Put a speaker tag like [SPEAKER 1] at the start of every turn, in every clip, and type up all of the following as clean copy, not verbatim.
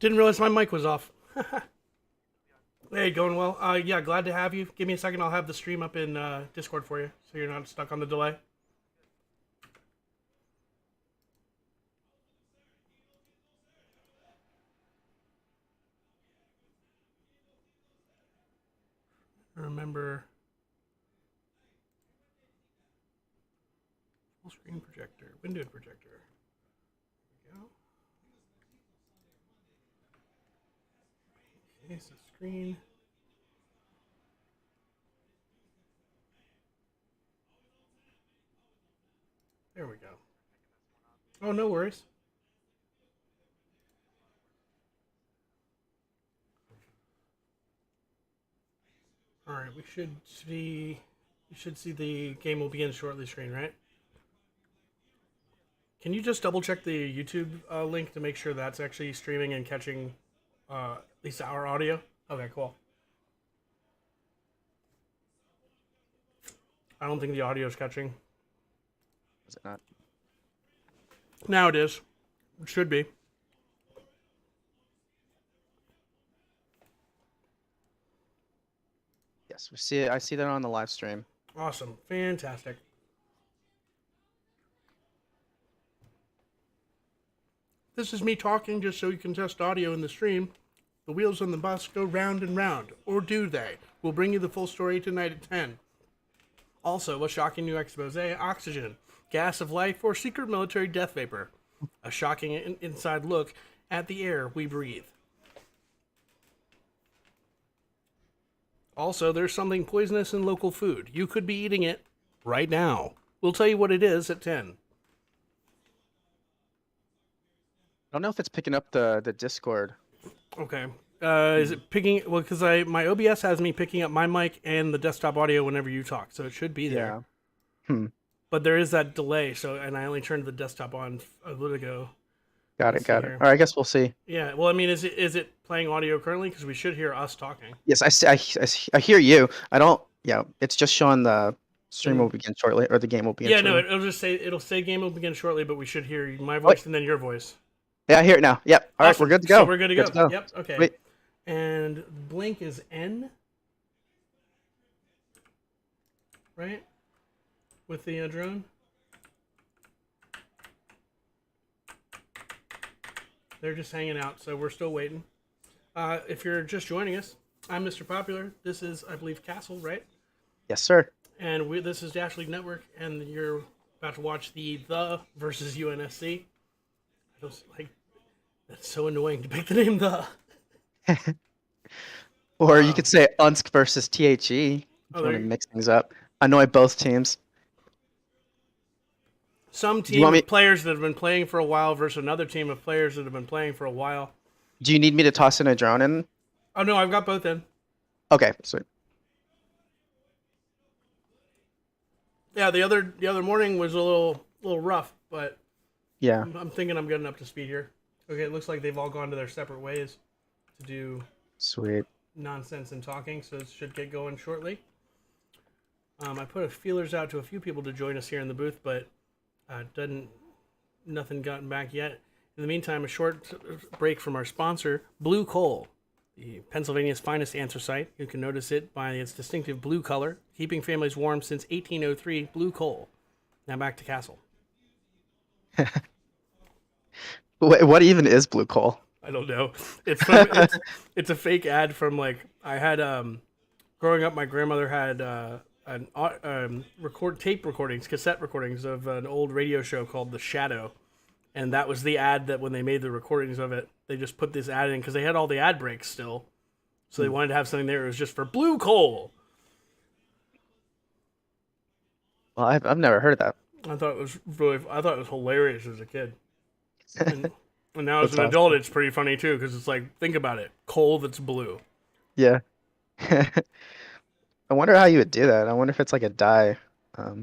[SPEAKER 1] Didn't realize my mic was off. Hey, going well? Yeah, glad to have you. Give me a second. I'll have the stream up in Discord for you, so you're not stuck on the delay. Remember, full screen projector, windowed projector. There we go. Okay, so screen. There we go. Oh, no worries. All right, we should see. You should see the game will begin shortly screen, right? Can you just double check the YouTube link to make sure that's actually streaming and catching at least our audio? Okay, cool. I don't think the audio is catching.
[SPEAKER 2] Is it not?
[SPEAKER 1] Now it is. It should be.
[SPEAKER 2] Yes, we see it. I see that on the live stream.
[SPEAKER 1] Awesome. Fantastic. This is me talking just so you can test audio in the stream. The wheels on the bus go round and round. Or do they? We'll bring you the full story tonight at 10. Also, a shocking new expose, oxygen, gas of life, or secret military death vapor. A shocking inside look at the air we breathe. Also, there's something poisonous in local food. You could be eating it right now. We'll tell you what it is at 10.
[SPEAKER 2] I don't know if it's picking up the Discord.
[SPEAKER 1] Okay. Is it picking? Well, because my OBS has me picking up my mic and the desktop audio whenever you talk, so it should be there.
[SPEAKER 2] Yeah.
[SPEAKER 1] But there is that delay, and I only turned the desktop on a little ago.
[SPEAKER 2] Got it. All right, I guess we'll see.
[SPEAKER 1] Yeah. Well, I mean, is it playing audio currently? Because we should hear us talking.
[SPEAKER 2] Yes, I hear you. I don't. Yeah, it's just showing the stream will begin shortly, or the game will begin.
[SPEAKER 1] Yeah.
[SPEAKER 2] shortly.
[SPEAKER 1] No, it'll say game will begin shortly, but we should hear my voice and then your voice.
[SPEAKER 2] Yeah, I hear it now. Yep. All right, we're good to go.
[SPEAKER 1] So we're good to go. Yep. Okay.
[SPEAKER 2] Wait.
[SPEAKER 1] And blink is N, right? With the drone. They're just hanging out, so we're still waiting. If you're just joining us, I'm Mr. Popular. This is, I believe, Castle, right?
[SPEAKER 2] Yes, sir.
[SPEAKER 1] And this is Dash League Network, and you're about to watch the versus UNSC. I don't like. That's so annoying to pick the name The.
[SPEAKER 2] Or you could say UNSC versus THE. If you want to mix things up. Annoy both teams.
[SPEAKER 1] Some team of players that have been playing for a while versus another team of players that have been playing for a while.
[SPEAKER 2] Do you need me to toss in a drone in?
[SPEAKER 1] Oh no, I've got both in.
[SPEAKER 2] Okay, sweet.
[SPEAKER 1] Yeah, the other morning was a little rough, but
[SPEAKER 2] yeah,
[SPEAKER 1] I'm thinking I'm getting up to speed here. Okay, it looks like they've all gone to their separate ways to do
[SPEAKER 2] sweet
[SPEAKER 1] nonsense and talking, so it should get going shortly. I put feelers out to a few people to join us here in the booth, but nothing gotten back yet. In the meantime, a short break from our sponsor, Blue Coal, the Pennsylvania's finest anthracite. You can notice it by its distinctive blue color, keeping families warm since 1803. Blue Coal. Now back to Castle.
[SPEAKER 2] What even is Blue Coal?
[SPEAKER 1] I don't know. It's a fake ad from I had growing up. My grandmother had tape recordings, cassette recordings of an old radio show called The Shadow, and that was the ad that when they made the recordings of it, they just put this ad in because they had all the ad breaks still, so they wanted to have something there. It was just for Blue Coal.
[SPEAKER 2] Well, I've never heard of that.
[SPEAKER 1] I thought it was hilarious as a kid. And now as an adult, it's pretty funny too, because it's like, think about it, coal that's blue.
[SPEAKER 2] Yeah. I wonder how you would do that. I wonder if it's like a dye.
[SPEAKER 1] I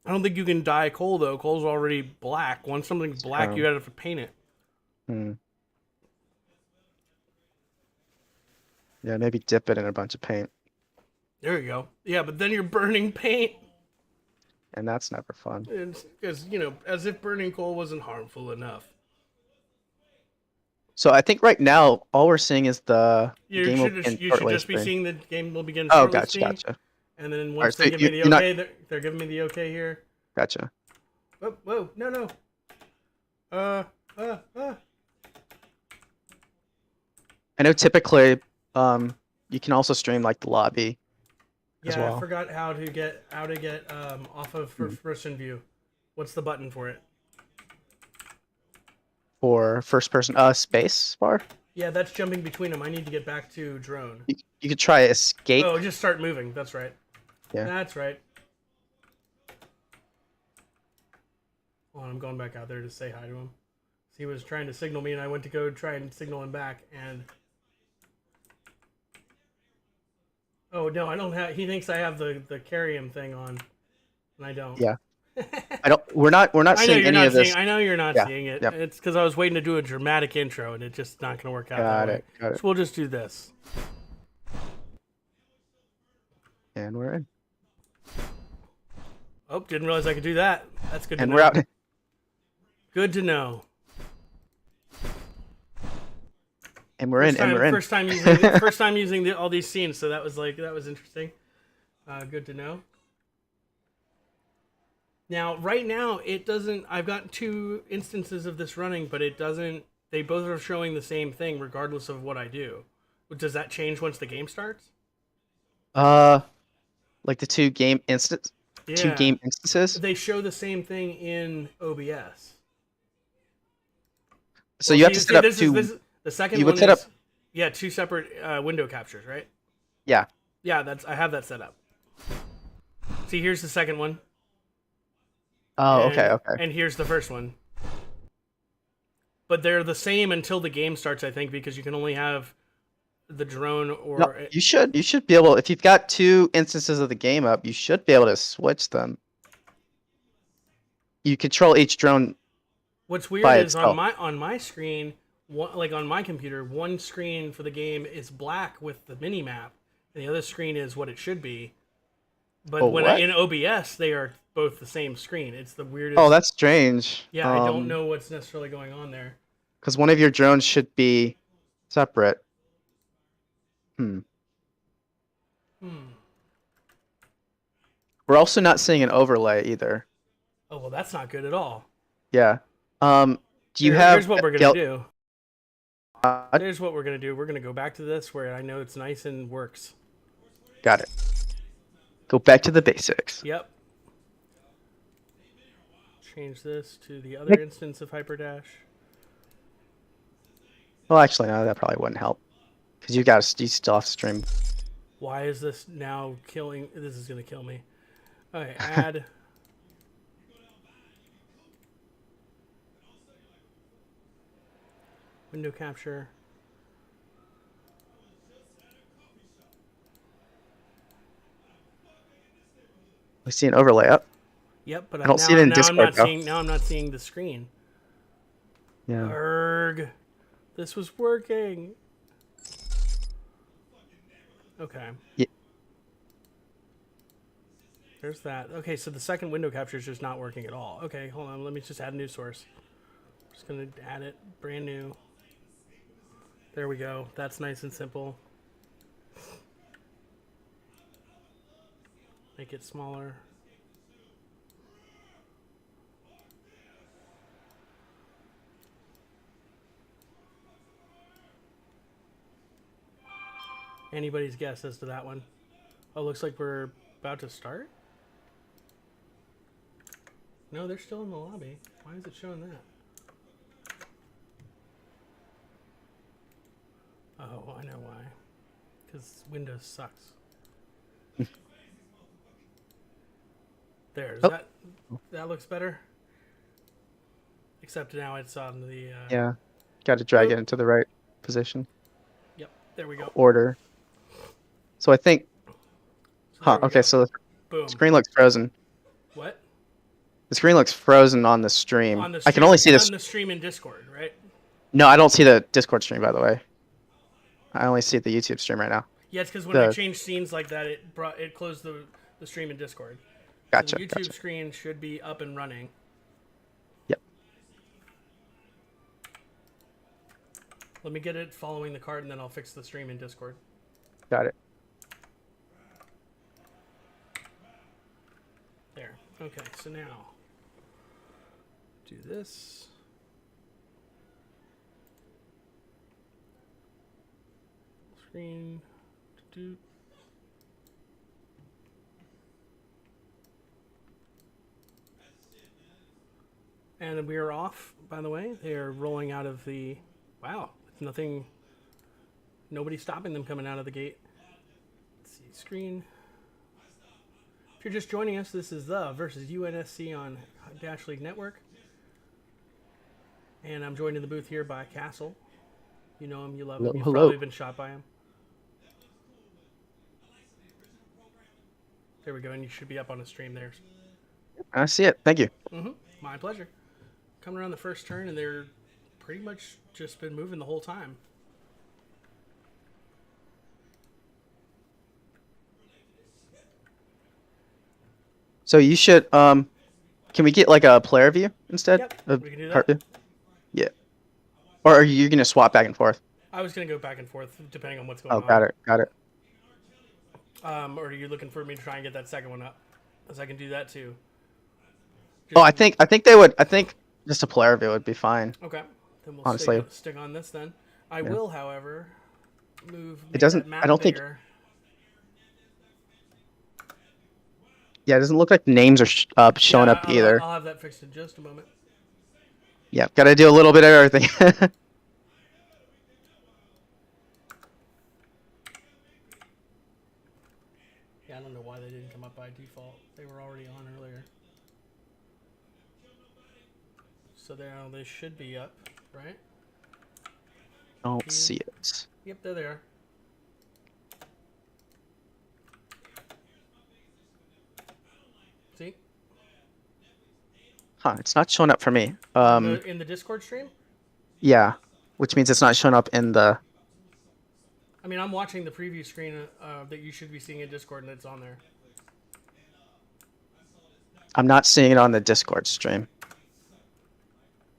[SPEAKER 1] don't think you can dye coal though. Coal's already black. Once something's black, you gotta have to paint it.
[SPEAKER 2] Yeah, maybe dip it in a bunch of paint.
[SPEAKER 1] There you go. Yeah, but then you're burning paint.
[SPEAKER 2] And that's never fun.
[SPEAKER 1] Because, as if burning coal wasn't harmful enough.
[SPEAKER 2] So I think right now all we're seeing is the
[SPEAKER 1] You
[SPEAKER 2] game will begin
[SPEAKER 1] you should
[SPEAKER 2] shortly
[SPEAKER 1] just be
[SPEAKER 2] stream.
[SPEAKER 1] seeing the game will begin
[SPEAKER 2] Oh,
[SPEAKER 1] shortly
[SPEAKER 2] gotcha,
[SPEAKER 1] stream,
[SPEAKER 2] gotcha.
[SPEAKER 1] and then
[SPEAKER 2] All right,
[SPEAKER 1] once
[SPEAKER 2] so
[SPEAKER 1] they give me the
[SPEAKER 2] you're not
[SPEAKER 1] okay, they're giving me the okay here.
[SPEAKER 2] gotcha.
[SPEAKER 1] Whoa, whoa, no, no. Uh, uh.
[SPEAKER 2] I know typically you can also stream like the lobby as
[SPEAKER 1] Yeah, I
[SPEAKER 2] well
[SPEAKER 1] forgot how to get off of first person view. What's the button for it?
[SPEAKER 2] for first person space bar.
[SPEAKER 1] Yeah, that's jumping between them. I need to get back to drone.
[SPEAKER 2] You could try escape.
[SPEAKER 1] Oh, just start moving. That's right.
[SPEAKER 2] Yeah.
[SPEAKER 1] That's right. Hold on, I'm going back out there to say hi to him. He was trying to signal me, and I went to go try and signal him back, and oh no, I don't have. He thinks I have the carry him thing on, and I don't.
[SPEAKER 2] Yeah. I don't. We're not
[SPEAKER 1] I know
[SPEAKER 2] seeing
[SPEAKER 1] you're
[SPEAKER 2] any
[SPEAKER 1] not
[SPEAKER 2] of this.
[SPEAKER 1] seeing. I know you're not
[SPEAKER 2] Yeah,
[SPEAKER 1] seeing it.
[SPEAKER 2] yep.
[SPEAKER 1] It's because I was waiting to do a dramatic intro, and it's just not going to work out that way.
[SPEAKER 2] Got it.
[SPEAKER 1] So we'll just do this.
[SPEAKER 2] And we're in.
[SPEAKER 1] Oh, didn't realize I could do that. That's good.
[SPEAKER 2] And
[SPEAKER 1] to
[SPEAKER 2] we're
[SPEAKER 1] know.
[SPEAKER 2] out.
[SPEAKER 1] Good to know.
[SPEAKER 2] And we're in. And we're in.
[SPEAKER 1] First time using all these scenes, so that was interesting. Good to know. Now, right now, it doesn't. I've got 2 instances of this running, but it doesn't. They both are showing the same thing, regardless of what I do. Does that change once the game starts?
[SPEAKER 2] Like the two game instances.
[SPEAKER 1] They show the same thing in OBS.
[SPEAKER 2] So you have to set up two.
[SPEAKER 1] The second
[SPEAKER 2] you
[SPEAKER 1] one
[SPEAKER 2] would set
[SPEAKER 1] is,
[SPEAKER 2] up.
[SPEAKER 1] Yeah, 2 separate window captures, right?
[SPEAKER 2] Yeah.
[SPEAKER 1] Yeah, I have that set up. See, here's the second one.
[SPEAKER 2] Oh,
[SPEAKER 1] and,
[SPEAKER 2] okay.
[SPEAKER 1] And here's the first one. But they're the same until the game starts, I think, because you can only have the drone or...
[SPEAKER 2] No, you should be able, if you've got 2 instances of the game up, you should be able to switch them. You control each drone.
[SPEAKER 1] What's weird is on my screen, on my computer, one screen for the game is black with the mini map, and the other screen is what it should be. But in OBS, they are both the same screen. It's the weirdest.
[SPEAKER 2] Oh, that's strange.
[SPEAKER 1] Yeah, I don't know what's necessarily going on there.
[SPEAKER 2] Because one of your drones should be separate. We're also not seeing an overlay either.
[SPEAKER 1] Oh, well, that's not good at all.
[SPEAKER 2] Yeah. Do you have...
[SPEAKER 1] Here's what we're going to do. Here's what we're going to do. We're going to go back to this where I know it's nice and works.
[SPEAKER 2] Got it. Go back to the basics.
[SPEAKER 1] Yep. Change this to the other instance of Hyperdash.
[SPEAKER 2] Well, actually, no, that probably wouldn't help. Because you still have to stream.
[SPEAKER 1] Why is this now killing? This is going to kill me. Okay, add. Window capture.
[SPEAKER 2] We see an overlay up.
[SPEAKER 1] Yep, but
[SPEAKER 2] I don't see it in Discord.
[SPEAKER 1] Now I'm not seeing the screen.
[SPEAKER 2] Yeah.
[SPEAKER 1] Erg. This was working. Okay.
[SPEAKER 2] Yeah.
[SPEAKER 1] There's that. Okay, so the second window capture is just not working at all. Okay, hold on. Let me just add a new source. Just going to add it. Brand new. There we go. That's nice and simple. Make it smaller. Anybody's guess as to that one? Oh, looks like we're about to start? No, they're still in the lobby. Why is it showing that? Oh, I know why. Because Windows sucks. There, that looks better. Except now it's on the...
[SPEAKER 2] Yeah. Got to drag it into the right position.
[SPEAKER 1] Yep, there we go.
[SPEAKER 2] Order. So I think... Okay, so the screen looks frozen.
[SPEAKER 1] What?
[SPEAKER 2] The screen looks frozen on the stream.
[SPEAKER 1] On the
[SPEAKER 2] I can only see this.
[SPEAKER 1] On the stream in Discord, right?
[SPEAKER 2] No, I don't see the Discord stream, by the way. I only see the YouTube stream right now.
[SPEAKER 1] Yeah, it's because when I changed scenes like that, it closed the stream in Discord.
[SPEAKER 2] Gotcha.
[SPEAKER 1] So the YouTube screen should be up and running.
[SPEAKER 2] Yep.
[SPEAKER 1] Let me get it following the card, and then I'll fix the stream in Discord.
[SPEAKER 2] Got it.
[SPEAKER 1] There. Okay, so now do this. Screen. Do. And we are off, by the way. They are rolling out of the... Wow. Nothing... Nobody stopping them coming out of the gate. Let's see. Screen. If you're just joining us, this is the versus UNSC on Dash League Network. And I'm joined in the booth here by Castle. You know him, you love him. You've probably been shot by him. There we go, and you should be up on the stream there.
[SPEAKER 2] I see it. Thank you.
[SPEAKER 1] My pleasure. Coming around the first turn, and they're pretty much just been moving the whole time.
[SPEAKER 2] So you should, can we get like a player view instead?
[SPEAKER 1] Yep, we can do that.
[SPEAKER 2] View? Yeah. Or are you going to swap back and forth?
[SPEAKER 1] I was going to go back and forth depending on what's going on.
[SPEAKER 2] Oh, got it. Got it.
[SPEAKER 1] Or are you looking for me to try and get that second one up? Because I can do that too.
[SPEAKER 2] Oh, I think they would. I think just a player view would be fine.
[SPEAKER 1] Okay. Then we'll
[SPEAKER 2] honestly,
[SPEAKER 1] stick on this then. I will, however, move.
[SPEAKER 2] It doesn't. I don't think. Yeah, it doesn't look like names are showing up either.
[SPEAKER 1] I'll have that fixed in just a moment.
[SPEAKER 2] Yeah, got to do a little bit of everything.
[SPEAKER 1] Yeah, I don't know why they didn't come up by default. They were already on earlier. So they should be up, right?
[SPEAKER 2] Don't see it.
[SPEAKER 1] Yep, there they are. See?
[SPEAKER 2] Huh, it's not showing up for me.
[SPEAKER 1] In the Discord stream?
[SPEAKER 2] Yeah, which means it's not showing up in the...
[SPEAKER 1] I mean, I'm watching the preview screen that you should be seeing in Discord, and it's on there.
[SPEAKER 2] I'm not seeing it on the Discord stream.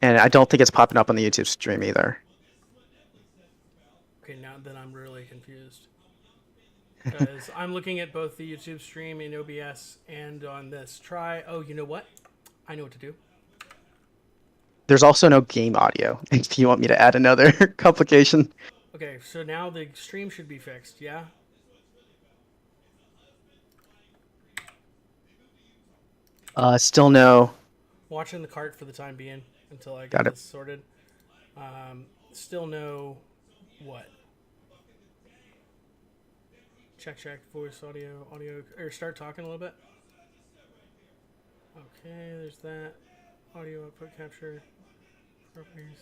[SPEAKER 2] And I don't think it's popping up on the YouTube stream either.
[SPEAKER 1] Okay, now then I'm really confused. Because I'm looking at both the YouTube stream in OBS and on this. Oh, you know what? I know what to do.
[SPEAKER 2] There's also no game audio, if you want me to add another complication.
[SPEAKER 1] Okay, so now the stream should be fixed, yeah?
[SPEAKER 2] Still no.
[SPEAKER 1] Watching the cart for the time being until I get this sorted. Still no what? Check, voice, audio, or start talking a little bit. Okay, there's that. Audio output capture. Properties.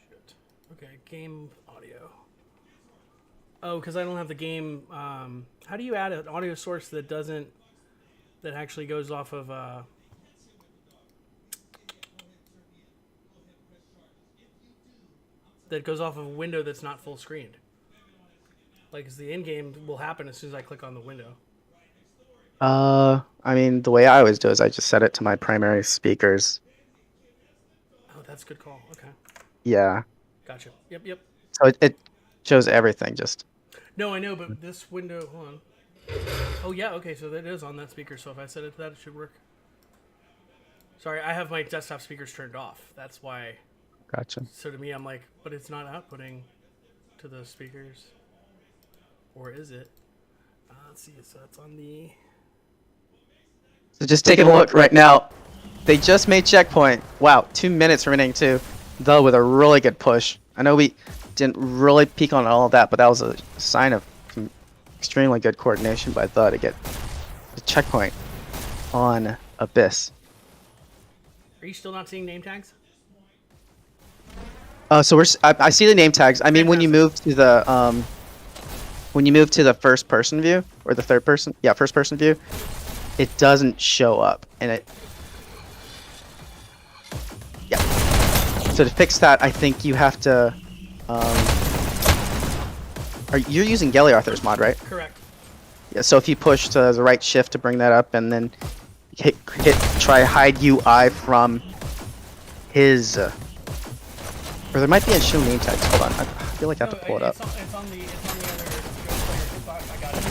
[SPEAKER 1] Shit. Okay, game audio. Oh, because I don't have the game. How do you add an audio source that actually goes off of a window that's not full screened? Like, is the in-game will happen as soon as I click on the window.
[SPEAKER 2] I mean, the way I always do is I just set it to my primary speakers.
[SPEAKER 1] Oh, that's a good call. Okay.
[SPEAKER 2] Yeah.
[SPEAKER 1] Gotcha. Yep.
[SPEAKER 2] So it shows everything just.
[SPEAKER 1] No, I know, but this window, hold on. Oh, yeah, okay, so that is on that speaker, so if I set it to that, it should work. Sorry, I have my desktop speakers turned off. That's why.
[SPEAKER 2] Gotcha.
[SPEAKER 1] So to me, I'm like, but it's not outputting to those speakers. Or is it? Let's see, so that's on the...
[SPEAKER 2] So just take a look right now. They just made checkpoint. Wow, 2 minutes remaining too. Though with a really good push. I know we didn't really peak on all of that, but that was a sign of some extremely good coordination by The to get the checkpoint on Abyss.
[SPEAKER 1] Are you still not seeing name tags?
[SPEAKER 2] So I see the name tags. I mean, when you move to the first person view or the third person, first person view, it doesn't show up, and so to fix that, I think you have to. You're using Gelly Arthur's mod, right?
[SPEAKER 1] Correct.
[SPEAKER 2] Yeah. So if you push to the right shift to bring that up, and then try hide UI from his. Or there might be a show name tags. Hold on, I feel like I have to pull it up.
[SPEAKER 1] It's on the other player inbox. I got it.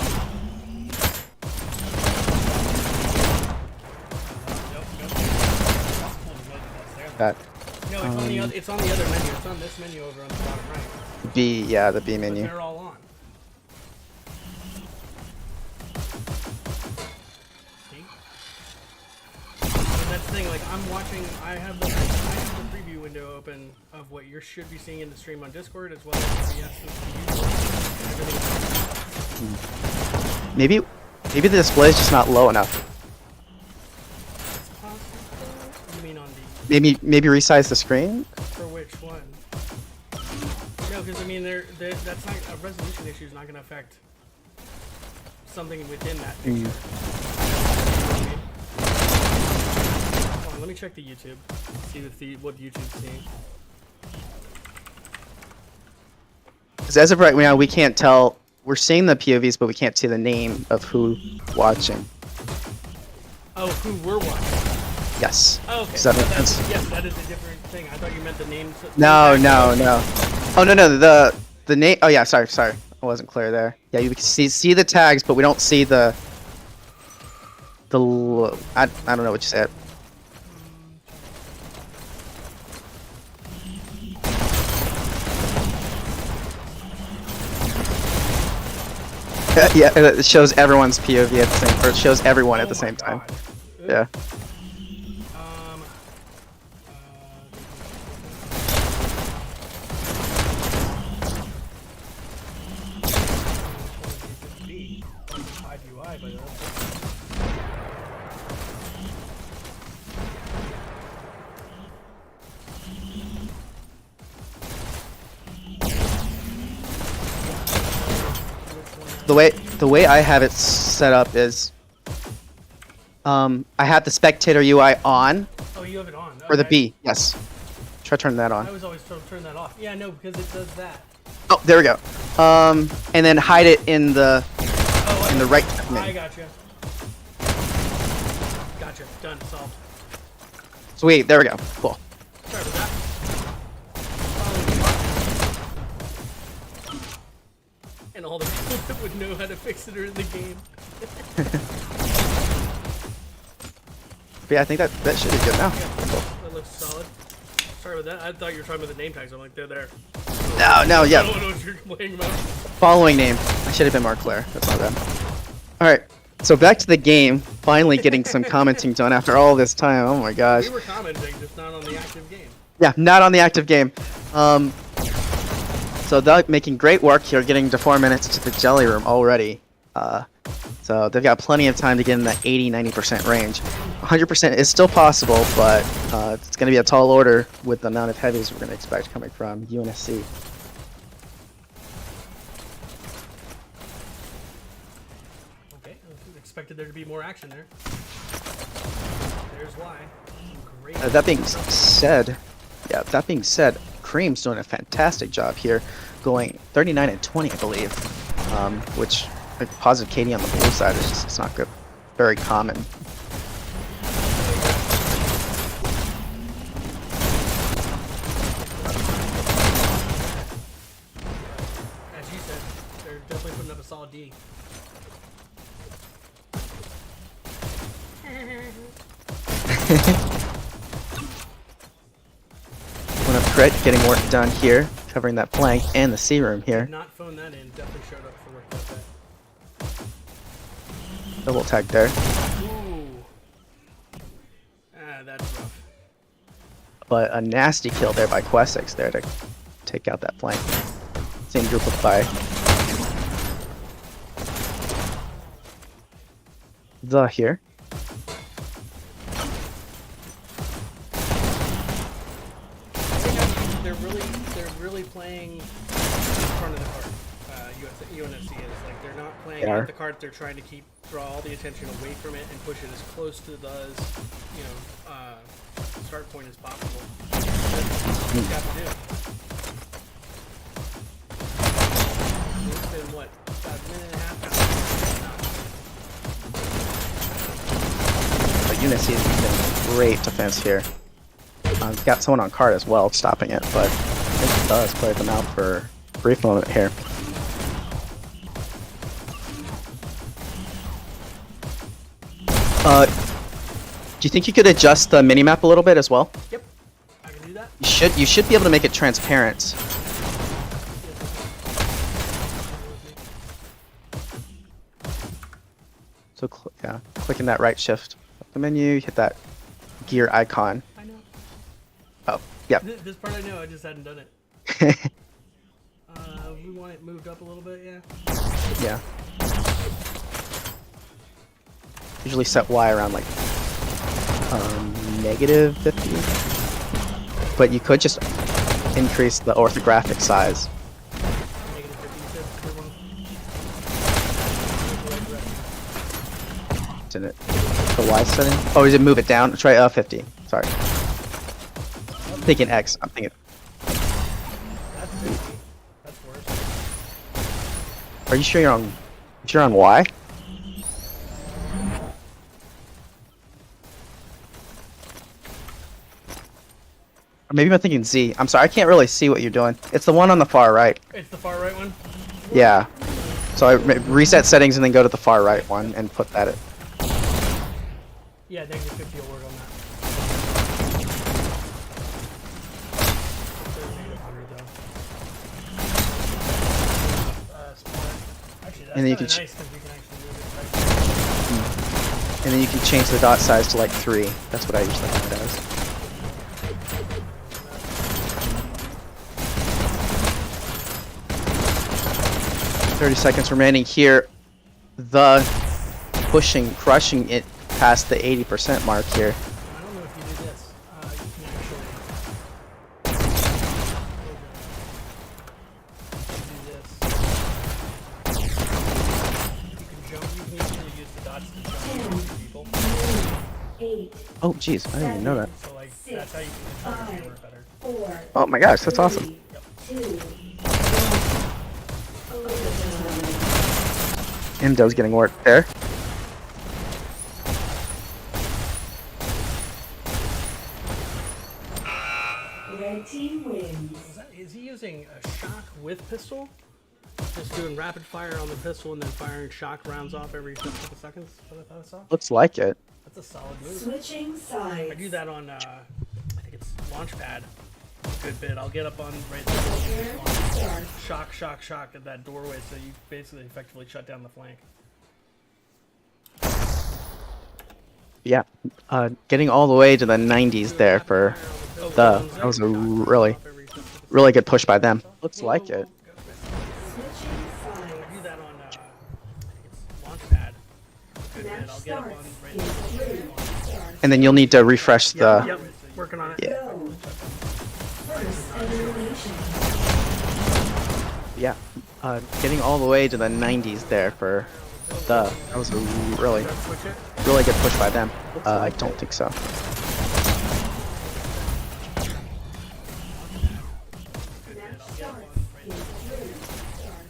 [SPEAKER 2] That.
[SPEAKER 1] No, it's on the other menu. It's on this menu over on the bottom right.
[SPEAKER 2] B, yeah, the B
[SPEAKER 1] But
[SPEAKER 2] menu.
[SPEAKER 1] they're all on. See? But that's the thing. Like I'm watching. I have the preview window open of what you should be seeing in the stream on Discord as well as OBS and everything.
[SPEAKER 2] Maybe the display is just not low enough.
[SPEAKER 1] It's possible. You mean on the?
[SPEAKER 2] Maybe resize the screen.
[SPEAKER 1] For which one? No, because I mean, that's not a resolution issue. Is not going to affect something within that picture. Hold on, let me check the YouTube. See what YouTube's seeing.
[SPEAKER 2] Because as of right now, we can't tell. We're seeing the POVs, but we can't see the name of who watching.
[SPEAKER 1] Oh, who we're watching?
[SPEAKER 2] Yes.
[SPEAKER 1] Oh, okay.
[SPEAKER 2] Does that make sense?
[SPEAKER 1] Yes, that is a different thing. I thought you meant the names.
[SPEAKER 2] No. Oh no, the name. Oh yeah, sorry. I wasn't clear there. Yeah, you can see the tags, but we don't see the. I don't know what you said. Yeah, it shows everyone's POV at the same, or it shows everyone at the same time. Yeah. The way I have it set up is, I have the spectator UI on.
[SPEAKER 1] Oh, you have it on.
[SPEAKER 2] For the B, yes. Try turning that on.
[SPEAKER 1] I was always told to turn that off. Yeah, no, because it does that.
[SPEAKER 2] Oh, there we go. And then hide it in the right.
[SPEAKER 1] I gotcha. Gotcha. Done. Solved.
[SPEAKER 2] Sweet. There we go. Cool.
[SPEAKER 1] Sorry about that. And all the people that would know how to fix it are in the game.
[SPEAKER 2] But yeah, I think that should be good now.
[SPEAKER 1] Yeah, that looks solid. Sorry about that. I thought you were talking about the name tags. I'm like, they're there.
[SPEAKER 2] No, yeah.
[SPEAKER 1] I don't know what you're complaining about.
[SPEAKER 2] Following name. I should have been more clear. That's not bad. Alright, so back to the game. Finally getting some commenting done after all this time. Oh my gosh.
[SPEAKER 1] We were commenting, just not on the active game.
[SPEAKER 2] Yeah, not on the active game. So they're making great work here, getting to 4 minutes to the jelly room already. So they've got plenty of time to get in that 80-90% range. 100% is still possible, but it's going to be a tall order with the amount of heavies we're going to expect coming from UNSC.
[SPEAKER 1] Okay, I expected there to be more action there. There's why. Great.
[SPEAKER 2] That being said, Cream's doing a fantastic job here, going 39-20, I believe, which like positive KD on the blue side is just, it's not good, very common.
[SPEAKER 1] As you said, they're definitely putting up a solid D.
[SPEAKER 2] One of Crit getting work done here, covering that flank and the C room here.
[SPEAKER 1] Did not phone that in. Definitely showed up for work like that.
[SPEAKER 2] Double tag there.
[SPEAKER 1] Ooh. Ah, that's rough.
[SPEAKER 2] But a nasty kill there by Questix there to take out that flank. Same group of 5. The here.
[SPEAKER 1] They're really playing in front of the card. UNSC is like they're not playing at the card. They're trying to draw all the attention away from it and push it as close to the start point as possible. That's what you have to do. It's been what, about a minute and a half now.
[SPEAKER 2] UNSC is doing great defense here. Got someone on card as well, stopping it, but I think it does play them out for a brief moment here. Do you think you could adjust the minimap a little bit as well?
[SPEAKER 1] Yep, I can do that.
[SPEAKER 2] You should be able to make it transparent. So yeah, clicking that right shift up the menu, hit that gear icon.
[SPEAKER 1] I know.
[SPEAKER 2] Oh, yeah.
[SPEAKER 1] This part I know, I just hadn't done it. We want it moved up a little bit, yeah.
[SPEAKER 2] Yeah. Usually set Y around like negative 50. But you could just increase the orthographic size.
[SPEAKER 1] Negative 50,
[SPEAKER 2] Didn't it? The Y setting? Oh, is it move it down? Try 50. Sorry. I'm thinking X. I'm thinking.
[SPEAKER 1] That's 50. That's worse.
[SPEAKER 2] Are you sure you're on? You're on Y? Or maybe I'm thinking Z. I'm sorry, I can't really see what you're doing. It's the one on the far right.
[SPEAKER 1] It's the far right one?
[SPEAKER 2] Yeah. So I reset settings and then go to the far right one and put that in.
[SPEAKER 1] Yeah, negative 50 will work on that. Negative 100 though. Smart. Actually, that's
[SPEAKER 2] And then you
[SPEAKER 1] kinda
[SPEAKER 2] can
[SPEAKER 1] nice because we can actually move it right.
[SPEAKER 2] And then you can change the dot size to like 3. That's what I usually have it as. "30 seconds remaining here." The crushing it past the 80% mark here.
[SPEAKER 1] I don't know if you do this. You can actually do this. You can jump. You can usually use the dots to jump between people.
[SPEAKER 3] 8,
[SPEAKER 2] Oh, jeez, I didn't even know that.
[SPEAKER 1] So like that's how you can control the camera better.
[SPEAKER 3] 4,
[SPEAKER 2] Oh my gosh, that's awesome.
[SPEAKER 3] 2,
[SPEAKER 2] Indo's getting work there.
[SPEAKER 3] red team wins.
[SPEAKER 1] Is he using a shock with pistol? Just doing rapid fire on the pistol and then firing shock rounds off every couple seconds? Is that what I saw?
[SPEAKER 2] Looks like it.
[SPEAKER 1] That's a solid move.
[SPEAKER 3] Switching sides.
[SPEAKER 1] I do that on, I think it's Launchpad. A good bit. I'll get up on right there. Shock, shock, shock at that doorway, so you basically effectively shut down the flank.
[SPEAKER 2] Yeah, getting all the way to the 90s there for that was a really good push by them. Looks like it.
[SPEAKER 3] Switching sides.
[SPEAKER 1] I do that on, I think it's Launchpad. A good bit. I'll get up on right there.
[SPEAKER 2] And then you'll need to refresh the.
[SPEAKER 1] Yep, working on it.
[SPEAKER 2] Yeah.
[SPEAKER 3] Go. First elimination.
[SPEAKER 2] Yeah, getting all the way to the 90s there for that was a really good push by them. I don't think so.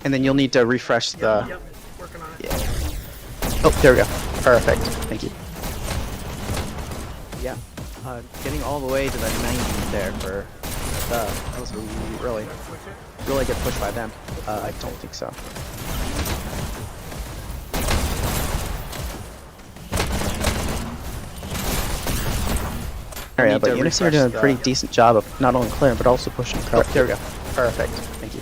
[SPEAKER 2] And then you'll need to refresh the.
[SPEAKER 1] Yep, working on it.
[SPEAKER 2] Yeah. Oh, there we go. Perfect. Thank you. Yeah, getting all the way to the 90s there for that was a really good push by them. I don't think so. Yeah, but UNSC are doing a pretty decent job of not only clearing but also pushing cars. Oh, there we go. Perfect. Thank you.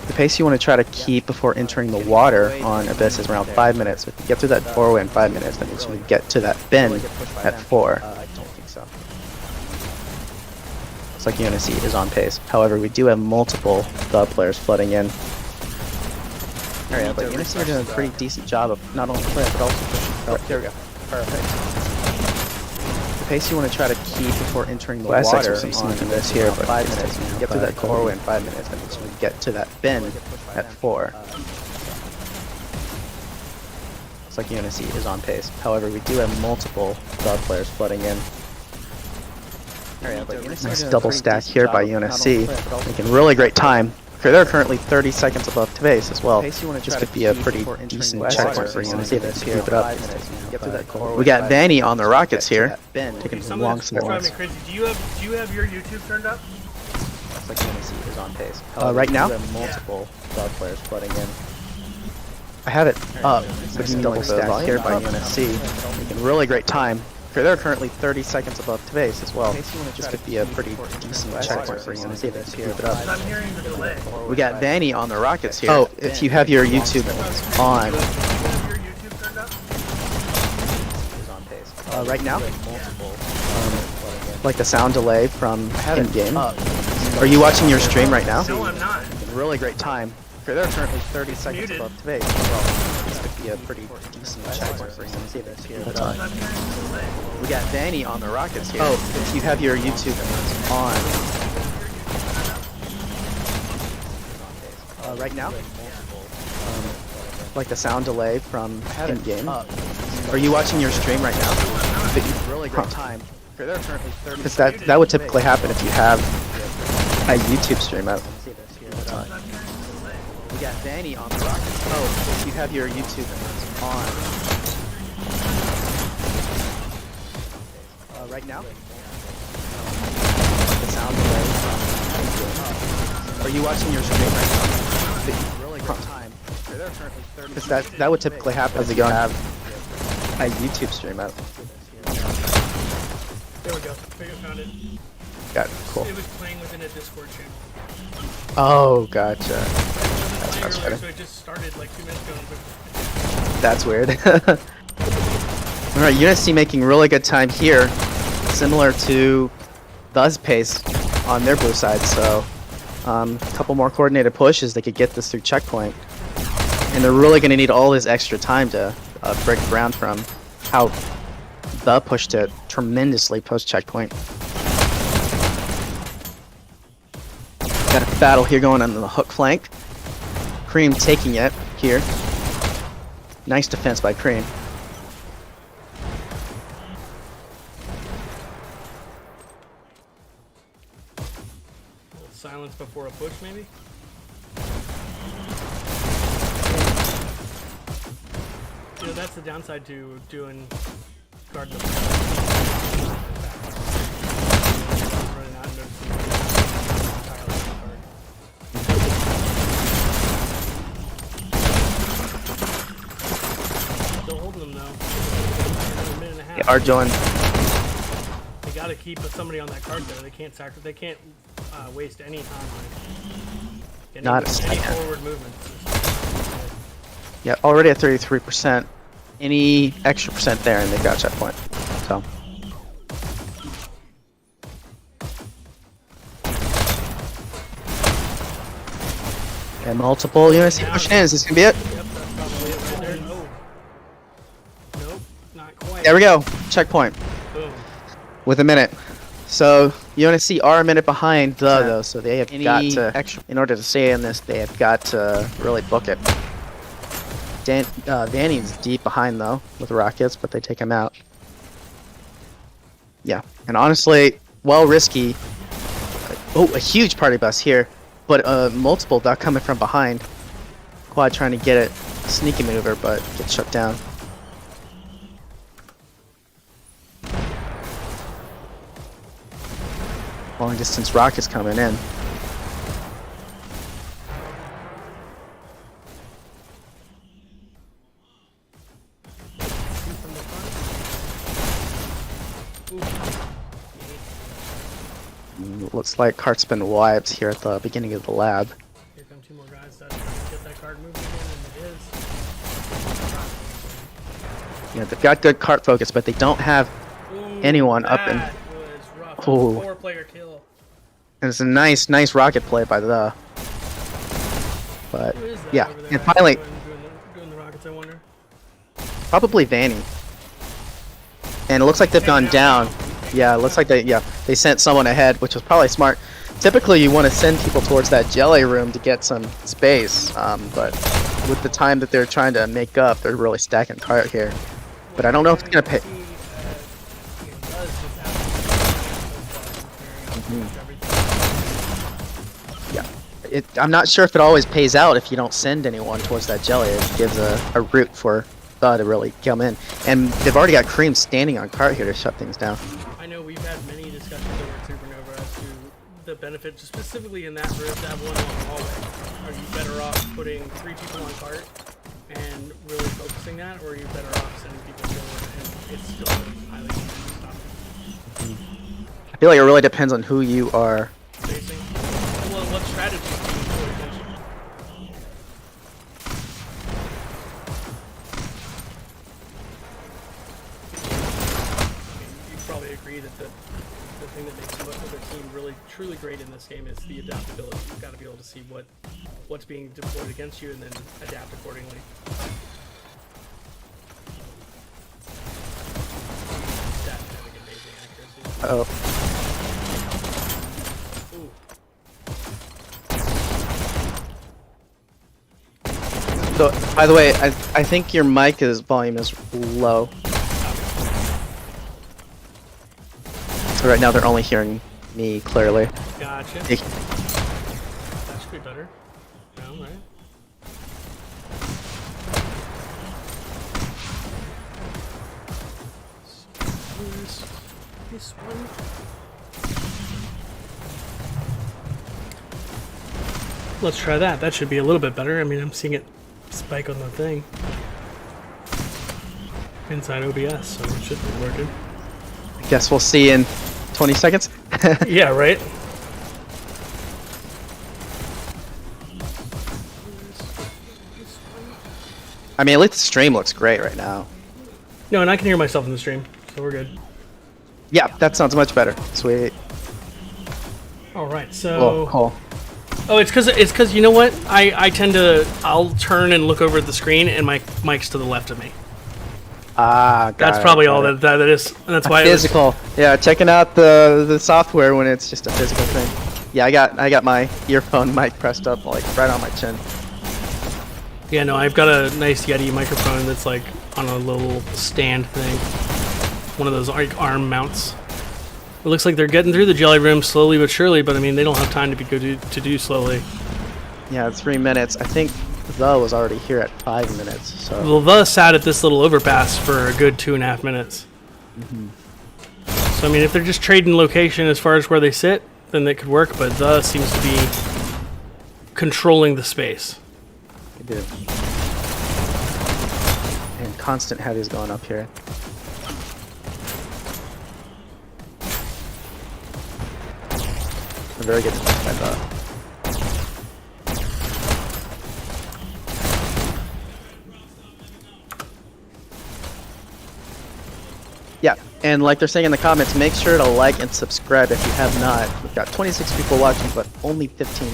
[SPEAKER 2] The pace you want to try to keep before entering the water on Abyss is around 5 minutes. If you get through that doorway in 5 minutes, that means you get to that bend at 4. I don't think so. Looks like UNSC is on pace. However, we do have multiple dub players flooding in. Yeah, but UNSC are doing a pretty decent job of not only clearing but also pushing cars. Oh, there we go. Perfect. The pace you want to try to keep before entering the water on this here, but 5 minutes. You get through that doorway in 5 minutes, that means you get to that bend at 4. Looks like UNSC is on pace. However, we do have multiple dub players flooding in. Nice double stack here by UNSC, making really great time. They're currently 30 seconds above base as well.
[SPEAKER 4] Case you wanna
[SPEAKER 2] This
[SPEAKER 4] try
[SPEAKER 2] could
[SPEAKER 4] to
[SPEAKER 2] be a
[SPEAKER 4] keep
[SPEAKER 2] pretty
[SPEAKER 4] before entering
[SPEAKER 2] decent
[SPEAKER 4] West
[SPEAKER 2] checkpoint
[SPEAKER 4] Side,
[SPEAKER 2] for
[SPEAKER 4] so
[SPEAKER 2] UNSC
[SPEAKER 4] this
[SPEAKER 2] to
[SPEAKER 4] here
[SPEAKER 2] keep it up.
[SPEAKER 4] 5 minutes, get through that core.
[SPEAKER 2] We got Vanny on the rockets
[SPEAKER 4] Get to
[SPEAKER 2] here,
[SPEAKER 4] that bend.
[SPEAKER 2] taking
[SPEAKER 1] Some
[SPEAKER 2] long
[SPEAKER 1] of that's driving me
[SPEAKER 2] slows.
[SPEAKER 1] crazy. Do you have your YouTube turned up?
[SPEAKER 4] Looks like UNSC is on pace.
[SPEAKER 2] Right now?
[SPEAKER 4] We have multiple dog players flooding in.
[SPEAKER 2] I have it up,
[SPEAKER 4] Nice
[SPEAKER 2] but it's
[SPEAKER 4] double
[SPEAKER 2] double stacked
[SPEAKER 4] volume
[SPEAKER 2] here by
[SPEAKER 4] up.
[SPEAKER 2] UNSC. Making really great time. They're currently 30 seconds above base as well.
[SPEAKER 4] Case you wanna
[SPEAKER 2] This
[SPEAKER 4] try
[SPEAKER 2] could
[SPEAKER 4] to
[SPEAKER 2] be a
[SPEAKER 4] keep
[SPEAKER 2] pretty
[SPEAKER 4] before entering
[SPEAKER 2] decent
[SPEAKER 4] West
[SPEAKER 2] checkpoint
[SPEAKER 4] Side,
[SPEAKER 2] for
[SPEAKER 4] so
[SPEAKER 2] UNSC
[SPEAKER 4] this
[SPEAKER 2] to
[SPEAKER 4] here
[SPEAKER 2] keep it up.
[SPEAKER 4] 5
[SPEAKER 1] I'm hearing the delay.
[SPEAKER 2] We got Vanny on the rockets here. Oh, if you have your YouTube on
[SPEAKER 1] Do you have your YouTube turned up?
[SPEAKER 4] is on pace.
[SPEAKER 2] right now,
[SPEAKER 4] We have multiple flooding in.
[SPEAKER 2] like the sound delay from in-game.
[SPEAKER 4] Up.
[SPEAKER 2] Are you watching your stream right now?
[SPEAKER 1] No, I'm not.
[SPEAKER 2] Really great time. They're currently 30 seconds
[SPEAKER 1] Muted.
[SPEAKER 2] above base as well. This could be a pretty decent checkpoint for UNSC to keep it up.
[SPEAKER 1] I'm hearing the delay.
[SPEAKER 2] We got Vanny on the rockets here. Oh, if you have your YouTube on right now, like the sound delay from in-game. Are you watching your stream right now? Really great time. They're currently 30. Because that would typically happen if you have a YouTube stream out. We got Vanny on the rockets. Oh, if you have your YouTube on right now. The sound delay from. Are you watching your stream right now? Really good time. They're currently 30. Because that would typically happen as you go and have a YouTube stream out.
[SPEAKER 1] There we go. I found it.
[SPEAKER 2] Got it. Cool.
[SPEAKER 1] It was playing within a Discord channel.
[SPEAKER 2] Oh, gotcha.
[SPEAKER 1] It wasn't playing
[SPEAKER 2] That's
[SPEAKER 1] earlier,
[SPEAKER 2] better.
[SPEAKER 1] so it just started like 2 minutes ago.
[SPEAKER 2] That's weird. Alright, UNSC making really good time here. Similar to Thus pace on their blue side, so a couple more coordinated pushes, they could get this through checkpoint. And they're really going to need all this extra time to break ground from how the pushed it tremendously post checkpoint. Got a battle here going on the hook flank. Cream taking it here. Nice defense by Cream.
[SPEAKER 1] A little silence before a push, maybe? You know, that's the downside to doing guard the running out of still holding them though. Another minute and a half.
[SPEAKER 2] They are doing
[SPEAKER 1] They gotta keep somebody on that card though. They can't they can't waste any time. Like,
[SPEAKER 2] Not a
[SPEAKER 1] any
[SPEAKER 2] second.
[SPEAKER 1] forward movement.
[SPEAKER 2] Yeah, already at 33%. Any extra percent there, and they've got checkpoint. So. And multiple UNSC pushing in. Is this gonna be it?
[SPEAKER 1] Yep, that's probably it right there. No. Nope, not quite.
[SPEAKER 2] There we go. Checkpoint
[SPEAKER 1] Boom.
[SPEAKER 2] with a minute. So UNSC are a minute behind though, so they have got to. In order to stay in this, they have got to really book it. Vanny's deep behind though with rockets, but they take him out. Yeah, and honestly, well risky. Oh, a huge party bus here, but multiple duck coming from behind. Quad trying to get it, sneaky maneuver, but gets shut down. Long distance rockets coming in. Looks like cart's been wiped here at the beginning of the lab.
[SPEAKER 1] Here come 2 more guys that get that card moving again, and it is.
[SPEAKER 2] Yeah, they've got good cart focus, but they don't have
[SPEAKER 1] Ooh,
[SPEAKER 2] anyone up in.
[SPEAKER 1] that was rough.
[SPEAKER 2] Ooh.
[SPEAKER 1] 4-player kill.
[SPEAKER 2] And it's a nice rocket play by the. But
[SPEAKER 1] Who is that
[SPEAKER 2] yeah,
[SPEAKER 1] over there
[SPEAKER 2] and finally,
[SPEAKER 1] doing the rockets, I wonder.
[SPEAKER 2] probably Vanny. And it looks like they've gone down. Yeah, it looks like they sent someone ahead, which was probably smart. Typically, you want to send people towards that jelly room to get some space, but with the time that they're trying to make up, they're really stacking cart here. But I don't know if it's gonna pay. I'm not sure if it always pays out if you don't send anyone towards that jelly. It gives a route for Tha to really come in. And they've already got Cream standing on cart here to shut things down.
[SPEAKER 1] I know we've had many discussions over Supernova as to the benefit, specifically in that route, to have one long hallway. Are you better off putting 3 people on cart and really focusing that, or are you better off sending people forward and it's still highly stopping?
[SPEAKER 2] I feel like it really depends on who you are.
[SPEAKER 1] Facing? Well, what strategy do you pay attention? You probably agree that the thing that makes the team really truly great in this game is the adaptability. You've got to be able to see what's being deployed against you and then adapt accordingly. That having amazing accuracy.
[SPEAKER 2] Oh.
[SPEAKER 1] Ooh.
[SPEAKER 2] So, by the way, I think your mic volume is low. So right now they're only hearing me clearly.
[SPEAKER 1] Gotcha.
[SPEAKER 2] They-
[SPEAKER 1] That should be better. No, right? This one. Let's try that. That should be a little bit better. I mean, I'm seeing it spike on the thing. Inside OBS, so it should be working.
[SPEAKER 2] I guess we'll see in 20 seconds.
[SPEAKER 1] Yeah, right?
[SPEAKER 2] I mean, at least the stream looks great right now.
[SPEAKER 1] No, and I can hear myself in the stream, so we're good.
[SPEAKER 2] Yeah, that sounds much better. Sweet.
[SPEAKER 1] All right, so...
[SPEAKER 2] Oh, cool.
[SPEAKER 1] Oh, it's because you know what? I'll turn and look over at the screen, and my mic's to the left of me.
[SPEAKER 2] Ah,
[SPEAKER 1] That's probably all that is. And that's why
[SPEAKER 2] physical. Yeah, checking out the software when it's just a physical thing. Yeah, I got my earphone mic pressed up like right on my chin.
[SPEAKER 1] Yeah, no, I've got a nice Yeti microphone that's like on a little stand thing. One of those like arm mounts. It looks like they're getting through the jelly room slowly but surely, but I mean they don't have time to do slowly.
[SPEAKER 2] Yeah, 3 minutes. I think Tha was already here at 5 minutes. So.
[SPEAKER 1] Well, Tha sat at this little overpass for a good 2.5 minutes. So I mean, if they're just trading location as far as where they sit, then that could work. But Tha seems to be controlling the space.
[SPEAKER 2] I do. And constant heavies going up here. A very good defense by Tha. Yeah, and like they're saying in the comments, make sure to like and subscribe if you have not. We've got 26 people watching, but only 15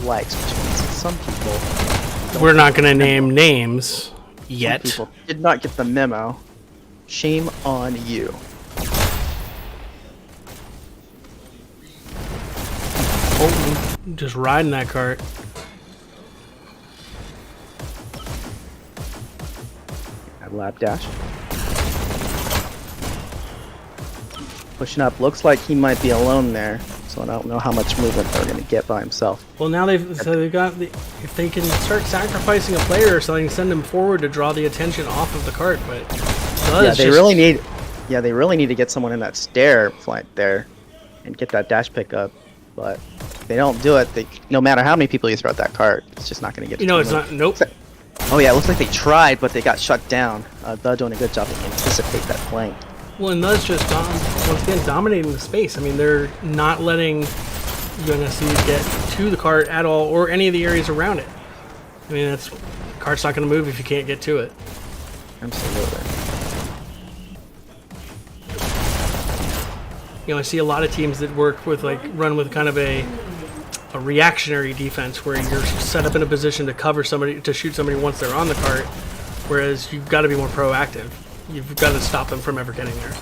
[SPEAKER 2] likes, which means some people...
[SPEAKER 1] We're not going to name names
[SPEAKER 2] Some
[SPEAKER 1] yet.
[SPEAKER 2] people did not get the memo. Shame on you.
[SPEAKER 1] Colton just riding that cart.
[SPEAKER 2] At lap dash. Pushing up. Looks like he might be alone there. So I don't know how much movement they're going to get by himself.
[SPEAKER 1] Well, now they've got if they can start sacrificing a player or something, send him forward to draw the attention off of the cart. But
[SPEAKER 2] Yeah, they really need. Yeah, they really need to get someone in that stair flank there, and get that dash pick up. But if they don't do it, no matter how many people you throw at that cart, it's just not going to get.
[SPEAKER 1] You know, it's not. Nope.
[SPEAKER 2] Oh yeah, it looks like they tried, but they got shut down. They're doing a good job to anticipate that flank.
[SPEAKER 1] Well, and that's just once again dominating the space. I mean, they're not letting UNSC get to the cart at all, or any of the areas around it. I mean, that's cart's not going to move if you can't get to it.
[SPEAKER 2] Absolutely.
[SPEAKER 1] You know, I see a lot of teams that run with kind of a reactionary defense where you're set up in a position to cover somebody, to shoot somebody once they're on the cart, whereas you've got to be more proactive. You've got to stop them from ever getting there.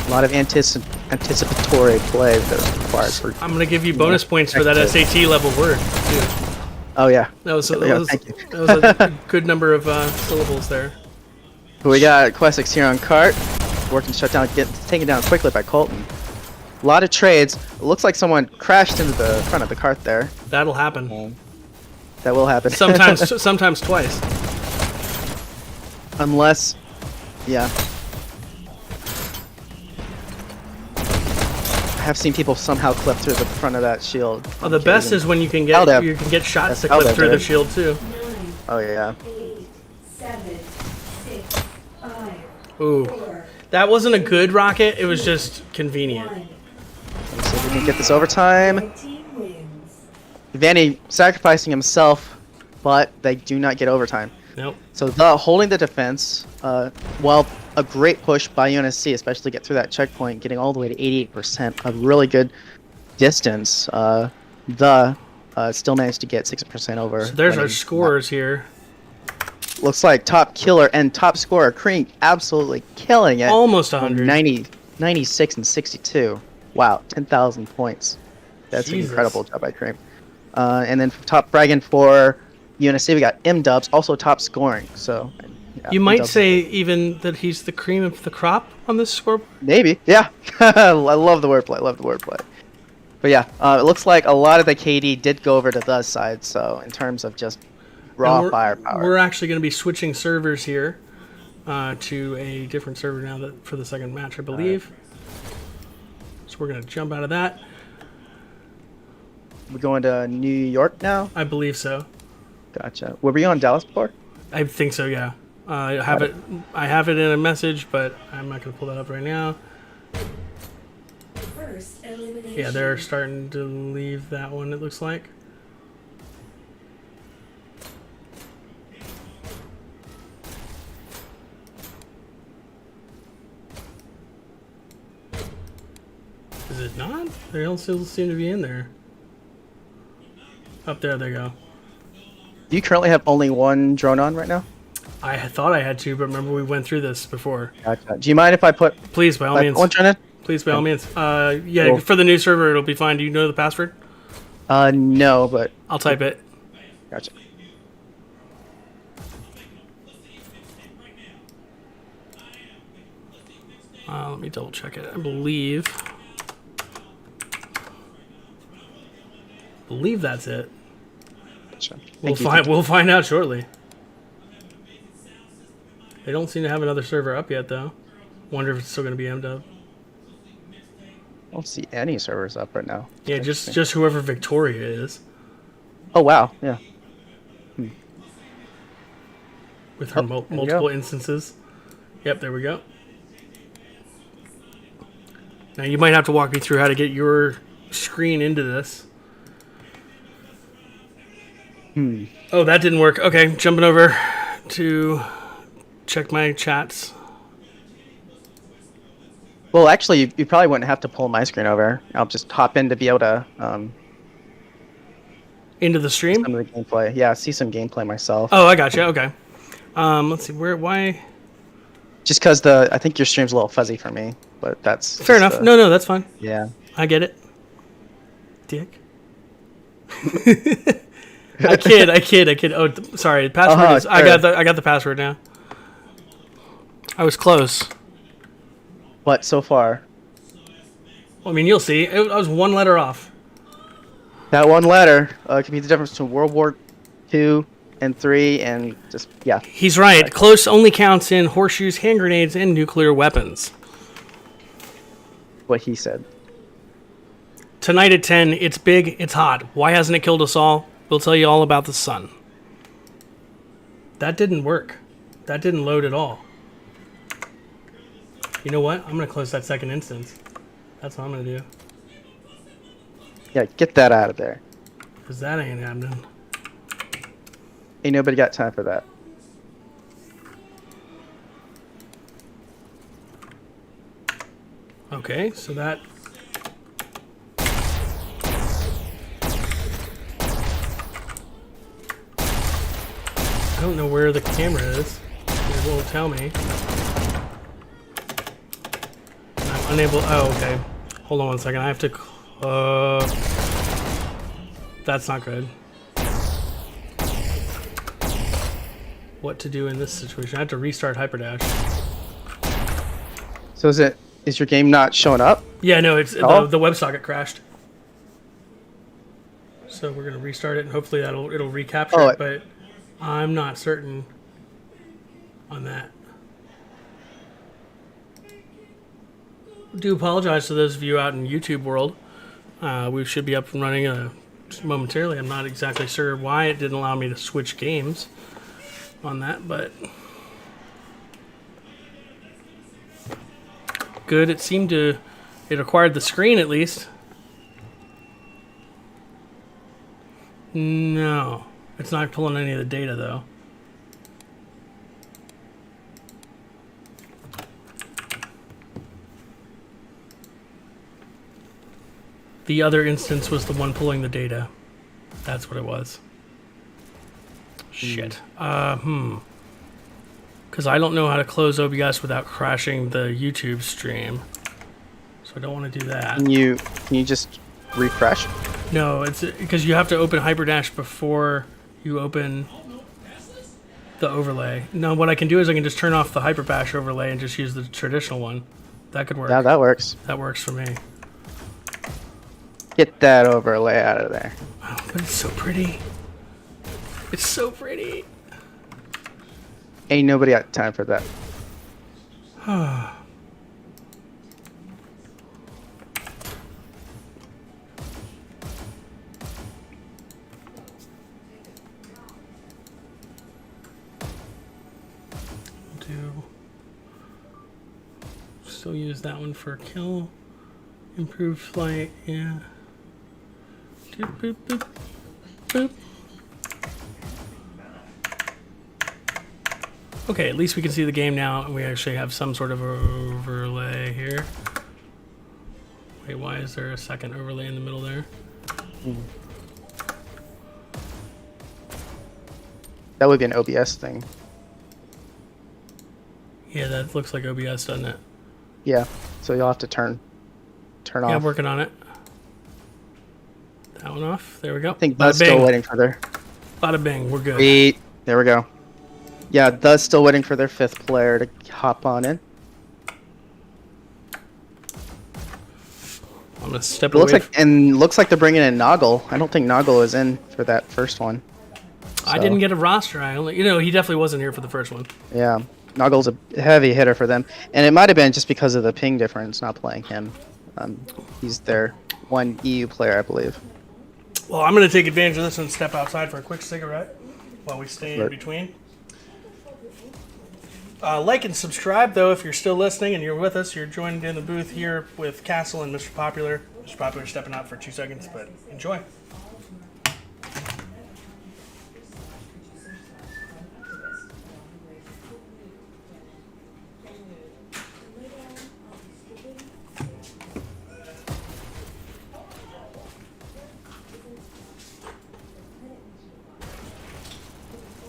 [SPEAKER 2] A lot of anticipatory play that's required for.
[SPEAKER 1] I'm going to give you bonus points for that SAT level word, too.
[SPEAKER 2] Oh yeah.
[SPEAKER 1] That was
[SPEAKER 2] Thank you.
[SPEAKER 1] that was a good number of syllables there.
[SPEAKER 2] We got Questix here on cart, working shut down, taken down quickly by Colton. A lot of trades. It looks like someone crashed into the front of the cart there.
[SPEAKER 1] That'll happen.
[SPEAKER 2] That will happen.
[SPEAKER 1] Sometimes twice.
[SPEAKER 2] Unless, yeah. I have seen people somehow clip through the front of that shield.
[SPEAKER 1] Oh, the best is when you can
[SPEAKER 2] Held up.
[SPEAKER 1] get shots to
[SPEAKER 2] Held
[SPEAKER 1] clip
[SPEAKER 2] up,
[SPEAKER 1] through the
[SPEAKER 2] dude.
[SPEAKER 1] shield too.
[SPEAKER 3] 9,
[SPEAKER 2] Oh yeah.
[SPEAKER 3] 8, 7, 6, 5,
[SPEAKER 1] Ooh,
[SPEAKER 3] 4,
[SPEAKER 1] that wasn't a good rocket. It was just convenient.
[SPEAKER 3] 1.
[SPEAKER 2] Let's see if we can get this overtime.
[SPEAKER 3] Red team wins.
[SPEAKER 2] Vanny sacrificing himself, but they do not get overtime.
[SPEAKER 1] Nope.
[SPEAKER 2] So the holding the defense, while a great push by UNSC, especially get through that checkpoint, getting all the way to 88%, a really good distance. Still managed to get 6% over.
[SPEAKER 1] So there's our
[SPEAKER 2] winning.
[SPEAKER 1] scores here.
[SPEAKER 2] Looks like top killer and top scorer Cream absolutely killing it.
[SPEAKER 1] Almost 100.
[SPEAKER 2] 96 and 62. Wow, 10,000 points. That's
[SPEAKER 1] Jesus.
[SPEAKER 2] an incredible job by Cream. And then top fragging for UNSC, we got M-Dubs, also top scoring. So yeah,
[SPEAKER 1] You might
[SPEAKER 2] M-Dubs-
[SPEAKER 1] say even that he's the cream of the crop on this scoreboard.
[SPEAKER 2] maybe, yeah. I love the wordplay. Love the wordplay. But yeah, it looks like a lot of the KD did go over to the side. So in terms of just raw
[SPEAKER 1] And
[SPEAKER 2] firepower,
[SPEAKER 1] We're actually going to be switching servers here to a different server now for the second match, I believe. So we're going to jump out of that.
[SPEAKER 2] we're going to New York now.
[SPEAKER 1] I believe so.
[SPEAKER 2] Gotcha. Were we on Dallas before?
[SPEAKER 1] I think so, yeah. I have it. I have it in a message, but I'm not going to pull that up right now.
[SPEAKER 3] First elimination.
[SPEAKER 1] Yeah, they're starting to leave that one, it looks like. Is it not? They don't still seem to be in there. Up there they go.
[SPEAKER 2] Do you currently have only one drone on right now?
[SPEAKER 1] I thought I had to, but remember we went through this before.
[SPEAKER 2] Gotcha. Do you mind if I put
[SPEAKER 1] Please, by all
[SPEAKER 2] like
[SPEAKER 1] means.
[SPEAKER 2] one drone in?
[SPEAKER 1] Please, by all means. Yeah,
[SPEAKER 2] Cool.
[SPEAKER 1] for the new server, it'll be fine. Do you know the password?
[SPEAKER 2] No, but
[SPEAKER 1] I'll type it.
[SPEAKER 2] gotcha.
[SPEAKER 1] Let me double check it. I believe that's it.
[SPEAKER 2] Gotcha.
[SPEAKER 1] We'll
[SPEAKER 2] Thank you.
[SPEAKER 1] we'll find out shortly. They don't seem to have another server up yet, though. Wonder if it's still going to be M-Dub.
[SPEAKER 2] I don't see any servers up right now.
[SPEAKER 1] Yeah, just whoever Victoria is
[SPEAKER 2] Oh wow, yeah.
[SPEAKER 1] with her
[SPEAKER 2] Oh, there you
[SPEAKER 1] multiple
[SPEAKER 2] go.
[SPEAKER 1] instances. Yep, there we go. Now you might have to walk me through how to get your screen into this. Oh, that didn't work. Okay, jumping over to check my chats.
[SPEAKER 2] Well, actually, you probably wouldn't have to pull my screen over. I'll just hop in to be able to
[SPEAKER 1] Into the stream?
[SPEAKER 2] some of the gameplay. Yeah, see some gameplay myself.
[SPEAKER 1] Oh, I got you. Okay. Let's see. Why?
[SPEAKER 2] Just because I think your stream's a little fuzzy for me, but that's
[SPEAKER 1] Fair
[SPEAKER 2] just
[SPEAKER 1] enough. No, that's fine.
[SPEAKER 2] Yeah.
[SPEAKER 1] I get it. Dick. I kid. Oh, sorry. The password is. I got the password now. I was close.
[SPEAKER 2] But so far,
[SPEAKER 1] Well, I mean, you'll see. I was one letter off.
[SPEAKER 2] that one letter could be the difference between World War II and III, and just yeah.
[SPEAKER 1] He's right. Close only counts in horseshoes, hand grenades, and nuclear weapons.
[SPEAKER 2] What he said.
[SPEAKER 1] Tonight at 10, it's big, it's hot. Why hasn't it killed us all? We'll tell you all about the sun. That didn't work. That didn't load at all. You know what? I'm going to close that second instance. That's what I'm going to do.
[SPEAKER 2] Yeah, get that out of there.
[SPEAKER 1] Because that ain't happening.
[SPEAKER 2] Ain't nobody got time for that.
[SPEAKER 1] Okay, so that... I don't know where the camera is. It won't tell me. I'm unable... Oh, okay. Hold on one second. I have to... That's not good. What to do in this situation? I have to restart Hyperdash.
[SPEAKER 2] So is it Is your game not showing up?
[SPEAKER 1] Yeah, no, it's
[SPEAKER 2] Oh.
[SPEAKER 1] the WebSocket crashed. So we're gonna restart it, and hopefully it'll recapture
[SPEAKER 2] Oh,
[SPEAKER 1] it. But I'm not certain on that. Do apologize to those of you out in YouTube world. We should be up and running momentarily. I'm not exactly sure why it didn't allow me to switch games on that, but good. It seemed to. It acquired the screen at least. No, it's not pulling any of the data though. The other instance was the one pulling the data. That's what it was. Shit. Because I don't know how to close OBS without crashing the YouTube stream. So I don't want to do that.
[SPEAKER 2] Can you just refresh?
[SPEAKER 1] No, it's because you have to open Hyperdash before you open the overlay. No, what I can do is I can just turn off the Hyperdash overlay and just use the traditional one. That could work.
[SPEAKER 2] Yeah, that works.
[SPEAKER 1] That works for me.
[SPEAKER 2] Get that overlay out of there.
[SPEAKER 1] Oh, but it's so pretty. It's so pretty.
[SPEAKER 2] Ain't nobody got time for that.
[SPEAKER 1] Still use that one for kill. Improved flight, yeah. Doop, boop, boop, boop. Okay, at least we can see the game now, and we actually have some sort of overlay here. Wait, why is there a second overlay in the middle there?
[SPEAKER 2] That would be an OBS thing.
[SPEAKER 1] Yeah, that looks like OBS, doesn't it?
[SPEAKER 2] Yeah. So you'll have to turn
[SPEAKER 1] Yeah, I'm
[SPEAKER 2] off.
[SPEAKER 1] working on it. That one off. There we go.
[SPEAKER 2] I think
[SPEAKER 1] Bada
[SPEAKER 2] Buzz still
[SPEAKER 1] bing.
[SPEAKER 2] waiting for their.
[SPEAKER 1] Bada bing. We're good.
[SPEAKER 2] Wait. There we go. Yeah, Buzz still waiting for their 5th player to hop on in.
[SPEAKER 1] I'm gonna step
[SPEAKER 2] It looks
[SPEAKER 1] away.
[SPEAKER 2] looks like they're bringing in Noggle. I don't think Noggle is in for that first one.
[SPEAKER 1] I
[SPEAKER 2] So,
[SPEAKER 1] didn't get a roster. I only, he definitely wasn't here for the first one.
[SPEAKER 2] Yeah, Noggle's a heavy hitter for them, and it might have been just because of the ping difference not playing him. He's their one EU player, I believe.
[SPEAKER 1] Well, I'm gonna take advantage of this and step outside for a quick cigarette while we stay in
[SPEAKER 2] Right.
[SPEAKER 1] between. Like and subscribe, though, if you're still listening and you're with us. You're joined in the booth here with Castle and Mr. Popular. Mr. Popular stepping out for 2 seconds, but enjoy.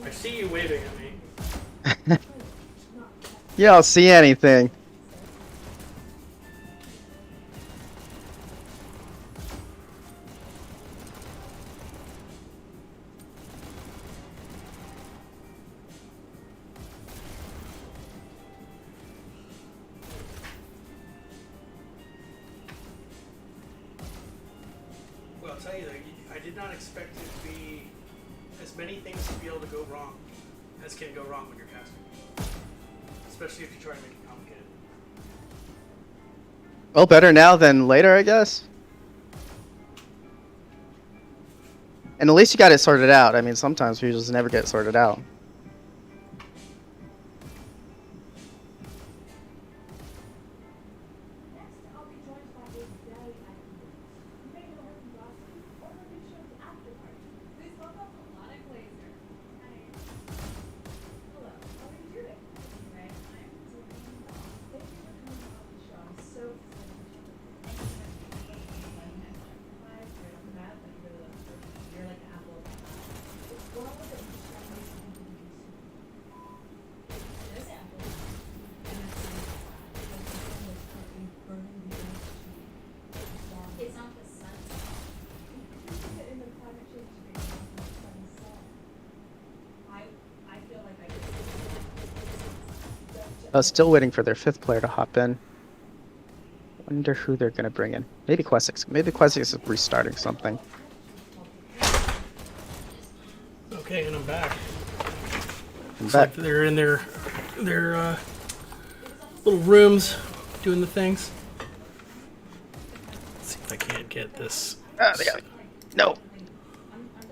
[SPEAKER 1] I see you waving at me.
[SPEAKER 2] Yeah, I'll see anything.
[SPEAKER 1] Well, I'll tell you, though, I did not expect it to be as many things to be able to go wrong as can go wrong when you're casting. Especially if you try to make it complicated.
[SPEAKER 2] Well, better now than later, I guess. And at least you got it sorted out. I mean, sometimes we just never get sorted out. Still waiting for their 5th player to hop in. Wonder who they're gonna bring in. Maybe Questix. Maybe Questix is restarting something.
[SPEAKER 1] Okay, and I'm back.
[SPEAKER 2] I'm
[SPEAKER 1] It's
[SPEAKER 2] back.
[SPEAKER 1] like they're in their little rooms doing the things. Let's see if I can't get this.
[SPEAKER 2] Ah, they got it. No.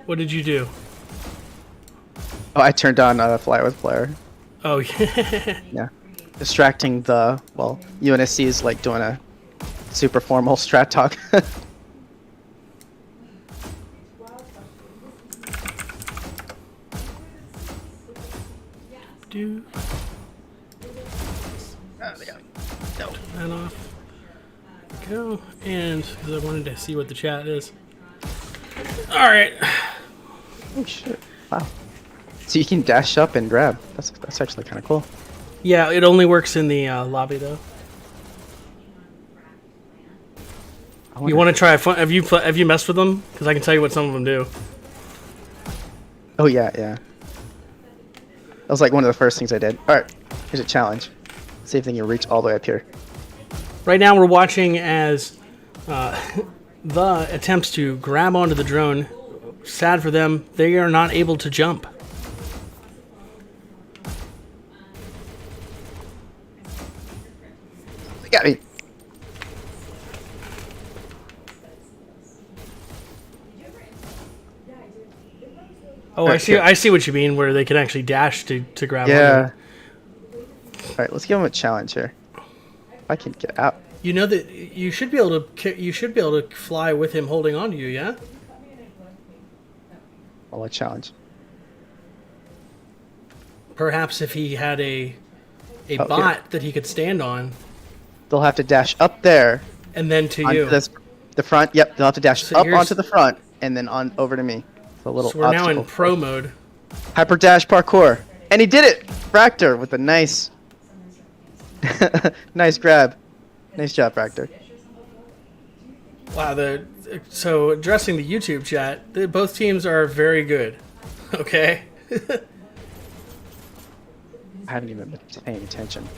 [SPEAKER 1] What did you do?
[SPEAKER 2] Oh, I turned on Fly with Player.
[SPEAKER 1] Oh, yeah.
[SPEAKER 2] Yeah. Distracting the, well, UNSC is like doing a super formal strat talk.
[SPEAKER 1] Do
[SPEAKER 2] Ah, they got it. No.
[SPEAKER 1] that off. Go. And because I wanted to see what the chat is. All right.
[SPEAKER 2] Oh shit. Wow. So you can dash up and grab. That's actually kind of cool.
[SPEAKER 1] Yeah, it only works in the lobby though.
[SPEAKER 2] I
[SPEAKER 1] You
[SPEAKER 2] wonder-
[SPEAKER 1] want to try? Have you messed with them? Because I can tell you what some of them do.
[SPEAKER 2] Oh yeah, yeah. That was like one of the first things I did. Alright, here's a challenge. See if they can reach all the way up here.
[SPEAKER 1] Right now, we're watching as the attempts to grab onto the drone. Sad for them, they are not able to jump.
[SPEAKER 2] They got me.
[SPEAKER 1] Oh,
[SPEAKER 2] Alright, here.
[SPEAKER 1] I see what you mean, where they can actually dash to grab
[SPEAKER 2] Yeah.
[SPEAKER 1] onto it.
[SPEAKER 2] Alright, let's give them a challenge here. If I can get out.
[SPEAKER 1] You know that you should be able to fly with him holding on to you, yeah?
[SPEAKER 2] I'll let challenge.
[SPEAKER 1] Perhaps if he had a
[SPEAKER 2] Oh,
[SPEAKER 1] bot
[SPEAKER 2] here.
[SPEAKER 1] that he could stand on,
[SPEAKER 2] They'll have to dash up there
[SPEAKER 1] and then to
[SPEAKER 2] onto
[SPEAKER 1] you.
[SPEAKER 2] the front. Yep, they'll have to dash
[SPEAKER 1] So
[SPEAKER 2] up
[SPEAKER 1] here's-
[SPEAKER 2] onto the front and then on over to me. It's a little
[SPEAKER 1] So we're now in
[SPEAKER 2] obstacle.
[SPEAKER 1] pro mode.
[SPEAKER 2] Hyperdash parkour. And he did it! Fractor with a nice nice grab. Nice job, Fractor.
[SPEAKER 1] Wow, so addressing the YouTube chat, both teams are very good. Okay?
[SPEAKER 2] I haven't even been paying attention.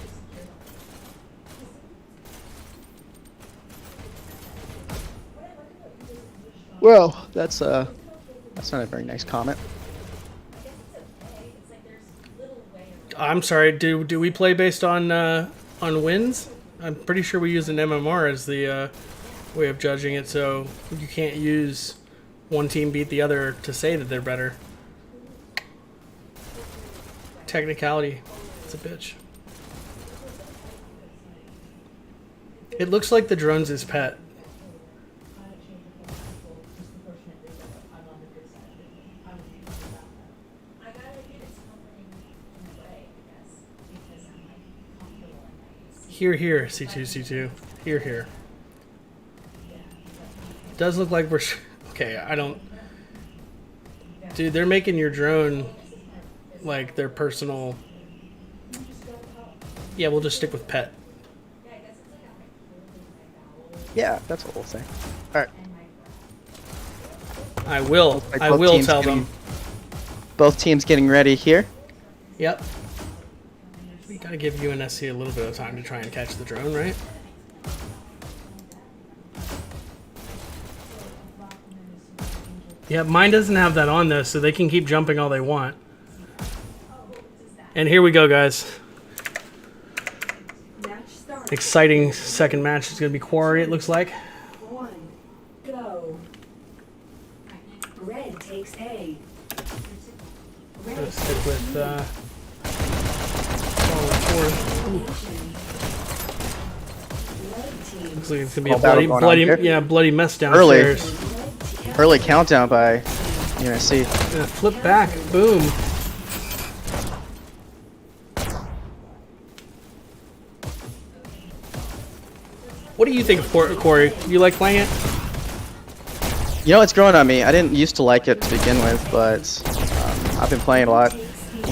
[SPEAKER 2] Well, that's not a very nice comment.
[SPEAKER 1] I'm sorry, do we play based on wins? I'm pretty sure we use an MMR as the way of judging it, so you can't use one team beat the other to say that they're better. Technicality. It's a bitch. It looks like the drone's his pet. Here, here, C2, C2. Here, here. Does look like we're... Okay, I don't... Dude, they're making your drone like their personal... Yeah, we'll just stick with pet.
[SPEAKER 2] Yeah, that's what we'll say. Alright.
[SPEAKER 1] I will.
[SPEAKER 2] Like
[SPEAKER 1] I
[SPEAKER 2] both
[SPEAKER 1] will
[SPEAKER 2] teams
[SPEAKER 1] tell
[SPEAKER 2] getting-
[SPEAKER 1] them.
[SPEAKER 2] Both teams getting ready here.
[SPEAKER 1] Yep. We gotta give UNSC a little bit of time to try and catch the drone, right? Yeah, mine doesn't have that on though, so they can keep jumping all they want. And here we go, guys.
[SPEAKER 3] Match start.
[SPEAKER 1] Exciting second match. It's gonna be Quarry, it looks like.
[SPEAKER 3] 1. Go. Red takes A. Red
[SPEAKER 1] Let's stick with forward. Ooh,
[SPEAKER 3] Red team.
[SPEAKER 1] looks like it's gonna be a
[SPEAKER 2] All battle
[SPEAKER 1] bloody,
[SPEAKER 2] going on here.
[SPEAKER 1] bloody mess
[SPEAKER 2] Early.
[SPEAKER 1] downstairs.
[SPEAKER 2] Early countdown by UNSC.
[SPEAKER 1] Gonna flip back, boom. What do you think of Quarry? You like playing it?
[SPEAKER 2] You know, it's growing on me. I didn't used to like it to begin with, but I've been playing a lot.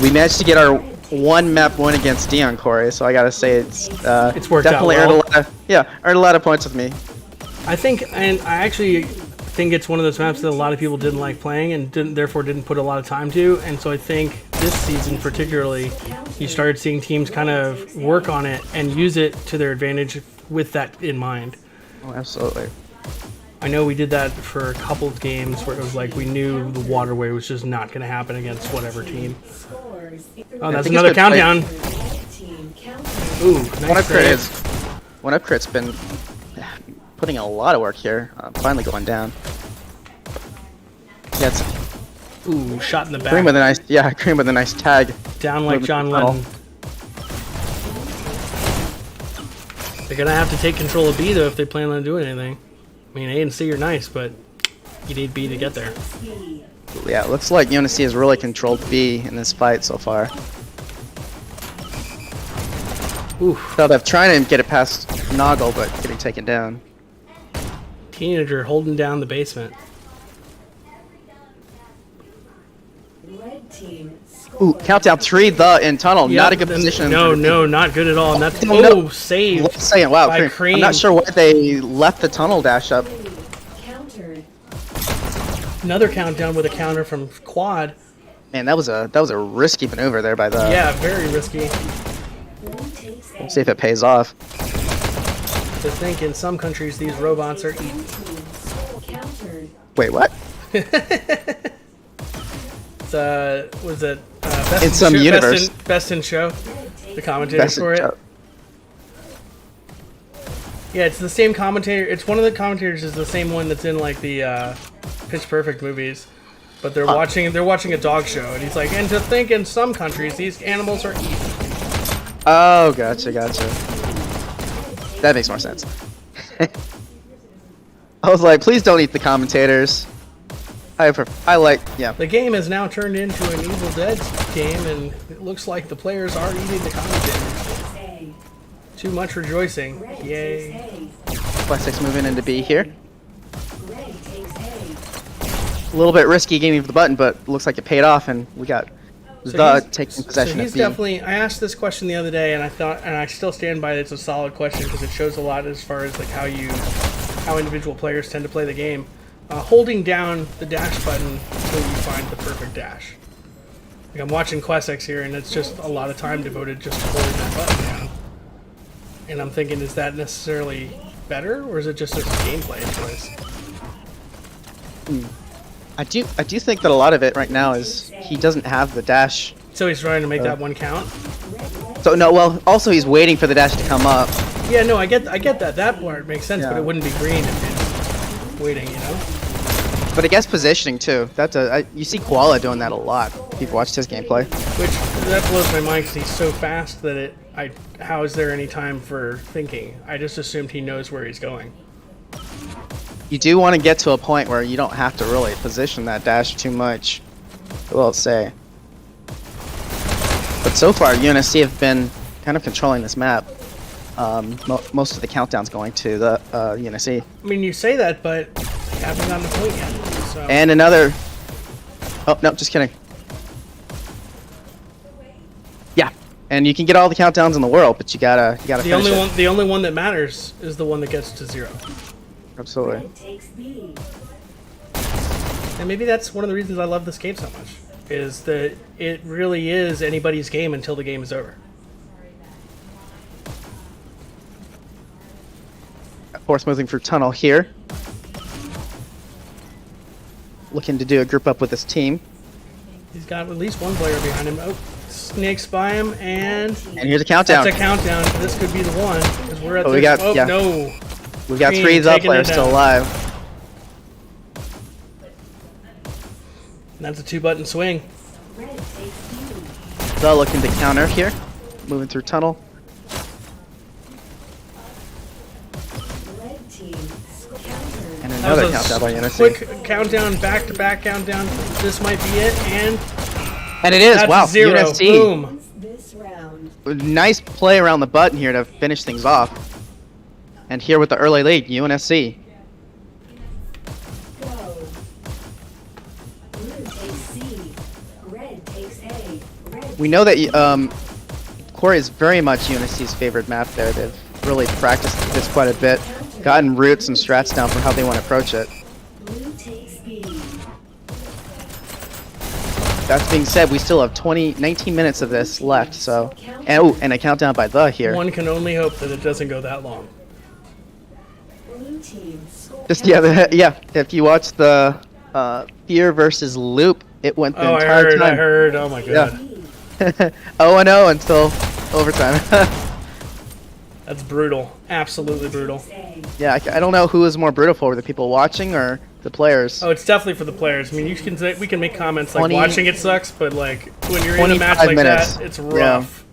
[SPEAKER 2] We managed to get our one map win against Dion Corey, so I gotta say it's
[SPEAKER 1] worked out
[SPEAKER 2] definitely
[SPEAKER 1] well.
[SPEAKER 2] earned a lot of points with me.
[SPEAKER 1] I think, and I actually think it's one of those maps that a lot of people didn't like playing and therefore didn't put a lot of time to. And so I think this season particularly, you started seeing teams kind of work on it and use it to their advantage with that in mind.
[SPEAKER 2] Oh, absolutely.
[SPEAKER 1] I know we did that for a couple of games where it was like we knew the waterway was just not going to happen against whatever team.
[SPEAKER 3] Scores.
[SPEAKER 1] Oh, that's
[SPEAKER 2] think it's
[SPEAKER 1] another
[SPEAKER 2] been played-
[SPEAKER 1] countdown.
[SPEAKER 3] Red team counter.
[SPEAKER 1] Ooh,
[SPEAKER 2] One
[SPEAKER 1] nice
[SPEAKER 2] Up Crit
[SPEAKER 1] save.
[SPEAKER 2] One Up Crit's been putting a lot of work here. Finally going down. Yeah, it's
[SPEAKER 1] Ooh, shot in the
[SPEAKER 2] Cream
[SPEAKER 1] back.
[SPEAKER 2] with a nice, yeah, Cream with a nice tag.
[SPEAKER 1] Down like
[SPEAKER 2] Moving
[SPEAKER 1] John
[SPEAKER 2] the tunnel.
[SPEAKER 1] Lennon. They're gonna have to take control of B though if they plan on doing anything. I mean, A and C are nice, but you need B to get there.
[SPEAKER 3] B.
[SPEAKER 2] Yeah, it looks like UNSC has really controlled B in this fight so far.
[SPEAKER 1] Oof.
[SPEAKER 2] So they're trying to get it past Noggle, but getting taken down.
[SPEAKER 1] Teenager holding down the basement.
[SPEAKER 3] Red team.
[SPEAKER 2] Ooh,
[SPEAKER 3] Score.
[SPEAKER 2] countdown 3, in tunnel.
[SPEAKER 1] Yep,
[SPEAKER 2] Not a good
[SPEAKER 1] and-
[SPEAKER 2] position.
[SPEAKER 1] No, no, not good at all. And that's
[SPEAKER 2] No, no.
[SPEAKER 1] saved.
[SPEAKER 2] Let's say it. Wow,
[SPEAKER 1] by
[SPEAKER 2] Cream. I'm not
[SPEAKER 1] Cream.
[SPEAKER 2] sure why they left the tunnel dash up.
[SPEAKER 3] Countered.
[SPEAKER 1] Another countdown with a counter from Quad.
[SPEAKER 2] Man, that was a risky maneuver there by the.
[SPEAKER 1] Yeah, very risky.
[SPEAKER 3] Blue takes A.
[SPEAKER 2] We'll see if it pays off.
[SPEAKER 1] To think in some countries these robots are
[SPEAKER 3] Blue
[SPEAKER 1] eaten.
[SPEAKER 3] team. Countered.
[SPEAKER 2] Wait, what?
[SPEAKER 1] It's, was it best
[SPEAKER 2] In some
[SPEAKER 1] show,
[SPEAKER 2] universe.
[SPEAKER 1] Best in show?
[SPEAKER 3] Red takes
[SPEAKER 1] The commentator
[SPEAKER 2] Best in
[SPEAKER 1] for it.
[SPEAKER 2] show.
[SPEAKER 1] Yeah, it's the same commentator. It's one of the commentators is the same one that's in like the Pitch Perfect movies, but they're watching a dog show, and he's like, and to think in some countries these animals are eaten.
[SPEAKER 2] Oh, gotcha. That makes more sense. I was like, please don't eat the commentators. I like, yeah.
[SPEAKER 1] The game has now turned into an Evil Dead game, and it looks like the players are eating the commentators.
[SPEAKER 3] A.
[SPEAKER 1] Too much rejoicing.
[SPEAKER 3] Red
[SPEAKER 1] Yay.
[SPEAKER 3] takes A.
[SPEAKER 2] Plus 6 moving into B here.
[SPEAKER 3] Red takes A.
[SPEAKER 2] A little bit risky gaming for the button, but looks like it paid off, and we got taking possession
[SPEAKER 1] so he's
[SPEAKER 2] of B.
[SPEAKER 1] definitely. I asked this question the other day, and I thought, and I still stand by it. It's a solid question because it shows a lot as far as like how individual players tend to play the game. Holding down the dash button until you find the perfect dash. Like I'm watching QuestX here, and it's just a lot of time devoted just to holding that button down. And I'm thinking, is that necessarily better, or is it just a gameplay choice?
[SPEAKER 2] I do think that a lot of it right now is he doesn't have the dash.
[SPEAKER 1] So he's trying to make that one count.
[SPEAKER 2] So no, well, also he's waiting for the dash to come up.
[SPEAKER 1] Yeah, no, I get that. That part makes sense, but
[SPEAKER 2] Yeah.
[SPEAKER 1] it wouldn't be green if it's waiting, you know?
[SPEAKER 2] But I guess positioning too. You see Koala doing that a lot. If you've watched his gameplay.
[SPEAKER 1] Which that blows my mind because he's so fast that how is there any time for thinking? I just assumed he knows where he's going.
[SPEAKER 2] You do want to get to a point where you don't have to really position that dash too much. I will say. But so far, UNSC have been kind of controlling this map. Most of the countdowns going to the UNSC.
[SPEAKER 1] I mean, you say that, but you haven't gotten the point yet. So.
[SPEAKER 2] And another. Oh no, just kidding. Yeah, and you can get all the countdowns in the world, but you gotta
[SPEAKER 1] the
[SPEAKER 2] finish it.
[SPEAKER 1] the only one that matters is the one that gets to 0.
[SPEAKER 2] Absolutely.
[SPEAKER 3] Red takes B.
[SPEAKER 1] And maybe that's one of the reasons I love this game so much. Is that it really is anybody's game until the game is over.
[SPEAKER 2] Of course, moving through tunnel here. Looking to do a group up with his team.
[SPEAKER 1] He's got at least one player behind him. Oh, snakes by him, and
[SPEAKER 2] And here's a countdown.
[SPEAKER 1] that's a countdown. This could be the one because we're at.
[SPEAKER 2] Oh, we got- yeah.
[SPEAKER 1] No.
[SPEAKER 2] We've got
[SPEAKER 1] Green
[SPEAKER 2] 3 the
[SPEAKER 1] taking it
[SPEAKER 2] players still
[SPEAKER 1] down.
[SPEAKER 2] alive.
[SPEAKER 1] That's a 2-button swing.
[SPEAKER 3] Red takes B.
[SPEAKER 2] The looking to counter here. Moving through tunnel.
[SPEAKER 3] Red team. Countered.
[SPEAKER 2] And
[SPEAKER 1] That
[SPEAKER 2] another
[SPEAKER 1] was a
[SPEAKER 2] countdown by UNSC.
[SPEAKER 1] quick countdown, back-to-back countdown. This might be it, and
[SPEAKER 2] And it is.
[SPEAKER 1] that's
[SPEAKER 2] Wow.
[SPEAKER 1] 0.
[SPEAKER 2] UNSC.
[SPEAKER 3] Wins
[SPEAKER 1] Boom.
[SPEAKER 3] this round.
[SPEAKER 2] Nice play around the button here to finish things off. And here with the early lead, UNSC.
[SPEAKER 3] Go. Blue takes C. Red takes A. Red
[SPEAKER 2] We know that Corey is very much UNSC's favorite map there. They've really practiced this quite a bit. Gotten roots and strats down for how they want to approach it.
[SPEAKER 3] Blue takes B.
[SPEAKER 2] That being said, we still have 19 minutes of this left, so... And, oh, and a countdown by the here.
[SPEAKER 1] One can only hope that it doesn't go that long.
[SPEAKER 3] Blue team score.
[SPEAKER 2] Just yeah. If you watch the Fear versus Loop, it went the
[SPEAKER 1] Oh, I
[SPEAKER 2] entire
[SPEAKER 1] heard. I
[SPEAKER 2] time.
[SPEAKER 1] heard. Oh my god.
[SPEAKER 3] B.
[SPEAKER 2] 0-0 until overtime.
[SPEAKER 1] That's brutal. Absolutely brutal.
[SPEAKER 3] A.
[SPEAKER 2] Yeah, I don't know who is more brutal for, the people watching or the players.
[SPEAKER 1] Oh, it's definitely for the players. I mean, you can say, we can make comments like
[SPEAKER 2] 20
[SPEAKER 1] watching it sucks, but like when you're in a match
[SPEAKER 2] 25
[SPEAKER 1] like
[SPEAKER 2] minutes.
[SPEAKER 1] that, it's
[SPEAKER 2] Yeah.
[SPEAKER 1] rough.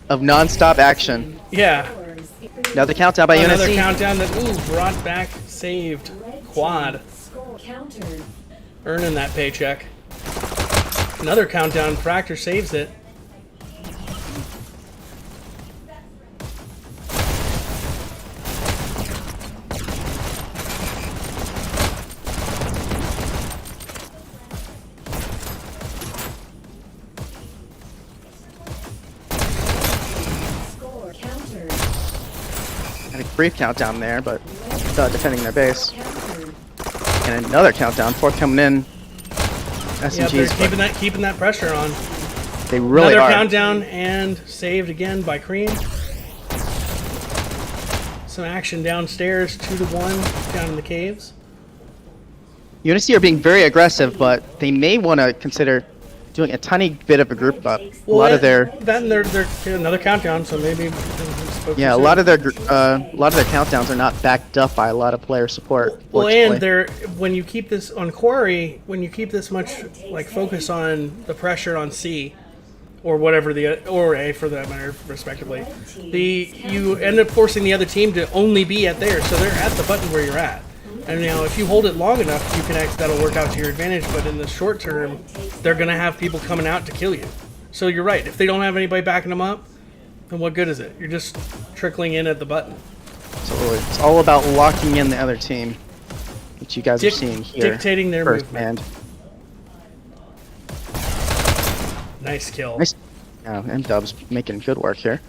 [SPEAKER 2] Of non-stop action.
[SPEAKER 1] Yeah.
[SPEAKER 3] Scores.
[SPEAKER 2] Another countdown by
[SPEAKER 1] Another
[SPEAKER 2] UNSC.
[SPEAKER 1] countdown that brought back, saved,
[SPEAKER 3] Red
[SPEAKER 1] quad,
[SPEAKER 3] team score. Countered.
[SPEAKER 1] earning that paycheck. Another countdown. Fracture saves it.
[SPEAKER 3] Score. Countered.
[SPEAKER 2] And a brief countdown there, but defending their base.
[SPEAKER 3] Countered.
[SPEAKER 2] And another countdown, fourth coming in.
[SPEAKER 1] Yeah, they're
[SPEAKER 2] SMGs,
[SPEAKER 1] keeping that pressure on.
[SPEAKER 2] but they really
[SPEAKER 1] Another
[SPEAKER 2] are.
[SPEAKER 1] countdown and saved again by Cream. Some action downstairs, 2-1 down in the caves.
[SPEAKER 2] UNSC are being very aggressive, but they may want to consider doing a tiny bit of a group up. A lot of their
[SPEAKER 1] they're another countdown, so maybe
[SPEAKER 2] a lot of their countdowns are not backed up by a lot of player support.
[SPEAKER 1] Well,
[SPEAKER 2] fortunately.
[SPEAKER 1] and they're when you keep this on Quarry, when you keep this much like focus on the pressure on C, or whatever or A for that matter, respectively, you end up forcing the other team to only be at there, so they're at the button where you're at. And now, if you hold it long enough, you can that'll work out to your advantage. But in the short term, they're gonna have people coming out to kill you. So you're right. If they don't have anybody backing them up, then what good is it? You're just trickling in at the button.
[SPEAKER 2] So it's all about locking in the other team, which you guys are seeing here.
[SPEAKER 1] Dictating their
[SPEAKER 2] firsthand.
[SPEAKER 1] Nice kill.
[SPEAKER 2] Nice. Yeah, M-Dub's making good work here.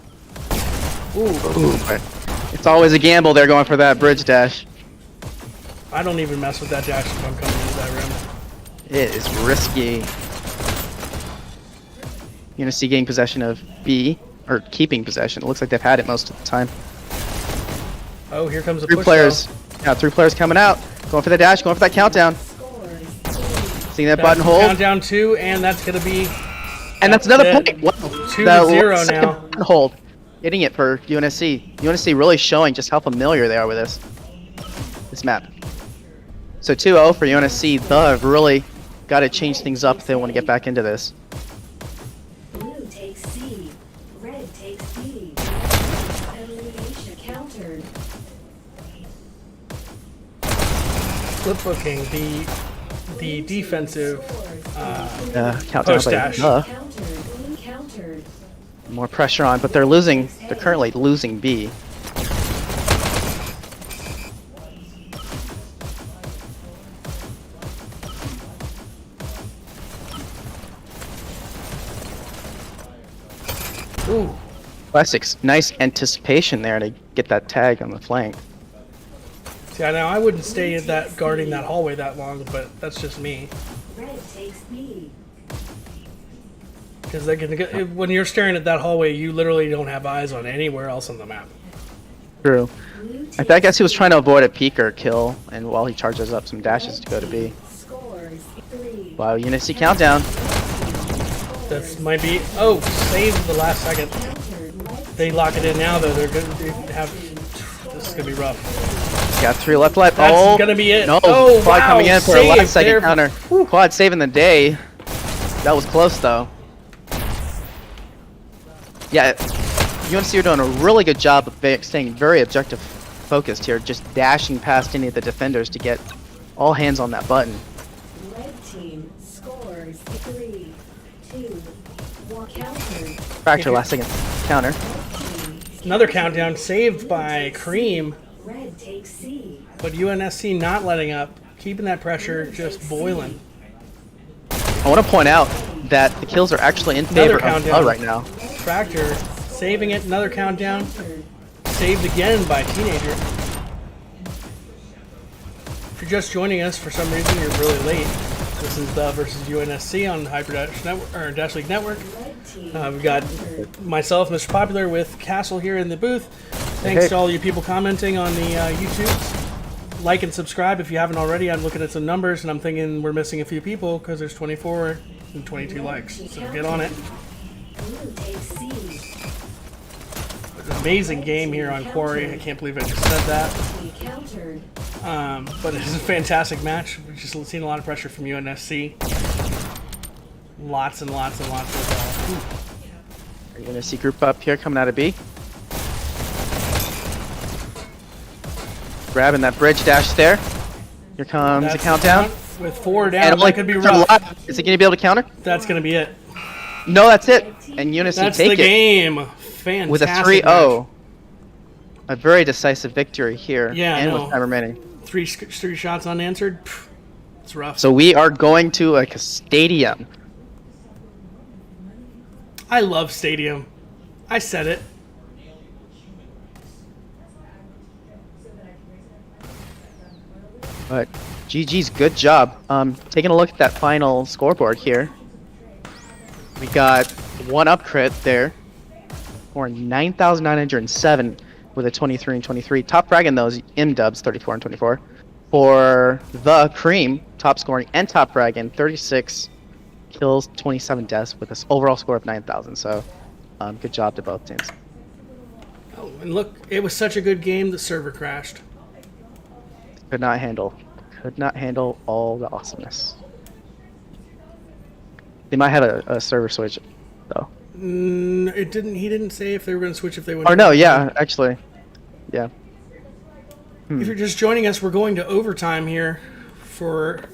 [SPEAKER 1] Ooh.
[SPEAKER 2] But it's always a gamble. They're going for that bridge dash.
[SPEAKER 1] I don't even mess with that dash if I'm coming into that room.
[SPEAKER 2] It is risky. UNSC getting possession of B, or keeping possession. It looks like they've had it most of the time.
[SPEAKER 1] Oh, here comes the
[SPEAKER 2] Three
[SPEAKER 1] push.
[SPEAKER 2] players. Yeah, 3 players coming out. Going for the dash, going for that countdown.
[SPEAKER 3] Scores.
[SPEAKER 2] Seeing that
[SPEAKER 1] That's
[SPEAKER 2] button hold.
[SPEAKER 1] Countdown 2, and that's gonna be
[SPEAKER 2] And that's another
[SPEAKER 1] it.
[SPEAKER 2] point. Wow.
[SPEAKER 1] 2-0
[SPEAKER 2] second
[SPEAKER 1] now.
[SPEAKER 2] button hold. Hitting it for UNSC. UNSC really showing just how familiar they are with this map. So 2-0 for UNSC. They'll have really got to change things up if they want to get back into this.
[SPEAKER 3] Blue takes C. Red takes B. Elimination countered.
[SPEAKER 1] flip booking the defensive
[SPEAKER 2] Countdown
[SPEAKER 1] Post
[SPEAKER 2] by
[SPEAKER 1] dash.
[SPEAKER 2] the.
[SPEAKER 3] Countered. Blue countered.
[SPEAKER 2] More pressure on, but they're losing. They're currently losing B.
[SPEAKER 1] Ooh.
[SPEAKER 2] Classics. Nice anticipation there to get that tag on the flank.
[SPEAKER 1] Yeah, now I wouldn't stay at that guarding that hallway that long, but that's just me.
[SPEAKER 3] Red takes B.
[SPEAKER 1] Because they can get, when you're staring at that hallway, you literally don't have eyes on anywhere else on the map.
[SPEAKER 2] True.
[SPEAKER 3] Blue
[SPEAKER 2] I guess he was trying to avoid a peek or kill, and while he charges up some dashes to go to B.
[SPEAKER 3] scores 3.
[SPEAKER 2] Wow, UNSC countdown.
[SPEAKER 1] That might be. Oh, saved the last second.
[SPEAKER 3] Countered. Red
[SPEAKER 1] They lock it in now, though. They're going to have. This is going to be rough.
[SPEAKER 2] Got 3 left.
[SPEAKER 1] That's
[SPEAKER 2] Oh,
[SPEAKER 1] gonna be it.
[SPEAKER 2] No,
[SPEAKER 1] Oh,
[SPEAKER 2] Quad
[SPEAKER 1] wow,
[SPEAKER 2] coming in for a
[SPEAKER 1] saved
[SPEAKER 2] last second
[SPEAKER 1] there.
[SPEAKER 2] counter. Quad saving the day. That was close though. Yeah, UNC are doing a really good job of staying very objective focused here, just dashing past any of the defenders to get all hands on that button.
[SPEAKER 3] team scores 3, 2, 1. Countered.
[SPEAKER 2] Fracture last second counter.
[SPEAKER 1] Another countdown saved by Cream,
[SPEAKER 3] Red takes C.
[SPEAKER 1] but UNSC not letting up, keeping that pressure just boiling.
[SPEAKER 2] I want to point out that the kills are actually in
[SPEAKER 1] Another
[SPEAKER 2] favor of
[SPEAKER 1] countdown.
[SPEAKER 2] right now.
[SPEAKER 1] Fracture saving it. Another countdown saved again by Teenager. If you're just joining us for some reason, you're really late. This is the versus UNSC on Hyperdash Network or Dash League Network.
[SPEAKER 3] Red team
[SPEAKER 1] We've got myself, Mr. Popular, with Castle here in the booth. Thanks
[SPEAKER 2] Hey.
[SPEAKER 1] to all you people commenting on the YouTube. Like and subscribe if you haven't already. I'm looking at some numbers and I'm thinking we're missing a few people because there's 24 and 22 likes. So get on it.
[SPEAKER 3] Blue takes C.
[SPEAKER 1] Amazing game here on Quarry. I can't believe I just said that.
[SPEAKER 3] Be countered.
[SPEAKER 1] But it is a fantastic match. We've just seen a lot of pressure from UNSC. Lots and lots and lots of.
[SPEAKER 2] You're gonna see group up here coming out of B. Grabbing that bridge dash there. Here comes the
[SPEAKER 1] That's
[SPEAKER 2] countdown.
[SPEAKER 1] With 4 down,
[SPEAKER 2] And
[SPEAKER 1] that could be
[SPEAKER 2] only a
[SPEAKER 1] rough.
[SPEAKER 2] lot. Is he gonna be able to counter?
[SPEAKER 1] That's gonna be it.
[SPEAKER 2] No, that's it. And UNSC
[SPEAKER 1] That's
[SPEAKER 2] take
[SPEAKER 1] the
[SPEAKER 2] it
[SPEAKER 1] game. Fantastic.
[SPEAKER 2] with a 3-0. A very decisive victory here.
[SPEAKER 1] Yeah, I
[SPEAKER 2] and
[SPEAKER 1] know.
[SPEAKER 2] with time remaining.
[SPEAKER 1] Three shots unanswered. Pff, it's rough.
[SPEAKER 2] So we are going to like a stadium.
[SPEAKER 1] I love Stadium. I said it.
[SPEAKER 2] But GG's good job. Taking a look at that final scoreboard here. We got one up crit there for 9,907 with a 23 and 23. Top fragging those M-dubs 34 and 24. For the Cream, top scoring and top fragging 36 kills, 27 deaths with this overall score of 9,000. So good job to both teams.
[SPEAKER 1] Oh, and look, it was such a good game. The server crashed.
[SPEAKER 2] Could not handle all the awesomeness. They might have a server switch though.
[SPEAKER 1] It didn't. He didn't say if they were going to switch if they went.
[SPEAKER 2] Or no, yeah, actually, yeah.
[SPEAKER 1] If you're just joining us, we're going to overtime here for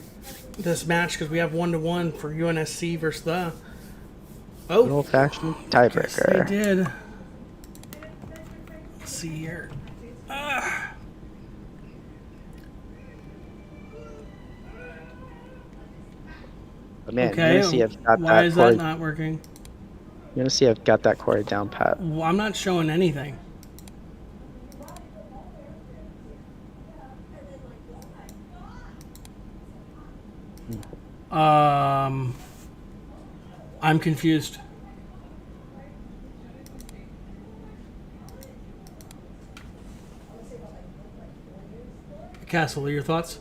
[SPEAKER 1] this match because we have 1-1 for UNSC versus the.
[SPEAKER 2] Good
[SPEAKER 1] Oh,
[SPEAKER 2] old-fashioned
[SPEAKER 1] yes, they
[SPEAKER 2] tiebreaker.
[SPEAKER 1] did. Let's see here.
[SPEAKER 2] But man,
[SPEAKER 1] Okay,
[SPEAKER 2] UNSC have got
[SPEAKER 1] why
[SPEAKER 2] that
[SPEAKER 1] is
[SPEAKER 2] Corey.
[SPEAKER 1] that not working?
[SPEAKER 2] UNSC have got that Corey down pat.
[SPEAKER 1] Well, I'm not showing anything. I'm confused. Castle, your thoughts?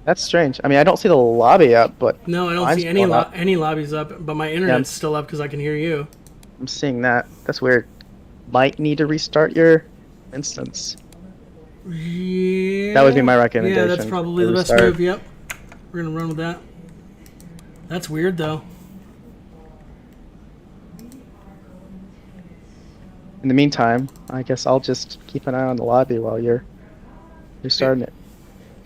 [SPEAKER 2] That's strange. I mean, I don't see the lobby up, but
[SPEAKER 1] No, I don't
[SPEAKER 2] mine's
[SPEAKER 1] see any
[SPEAKER 2] going up.
[SPEAKER 1] any lobbies up, but my internet's still up because I can hear you.
[SPEAKER 2] I'm seeing that. That's weird. Might need to restart your instance.
[SPEAKER 1] Yeah.
[SPEAKER 2] That would be my recommendation.
[SPEAKER 1] Yeah, that's probably
[SPEAKER 2] to
[SPEAKER 1] the best
[SPEAKER 2] restart.
[SPEAKER 1] move. Yep. We're gonna run with that. That's weird though.
[SPEAKER 2] In the meantime, I guess I'll just keep an eye on the lobby while you're starting it.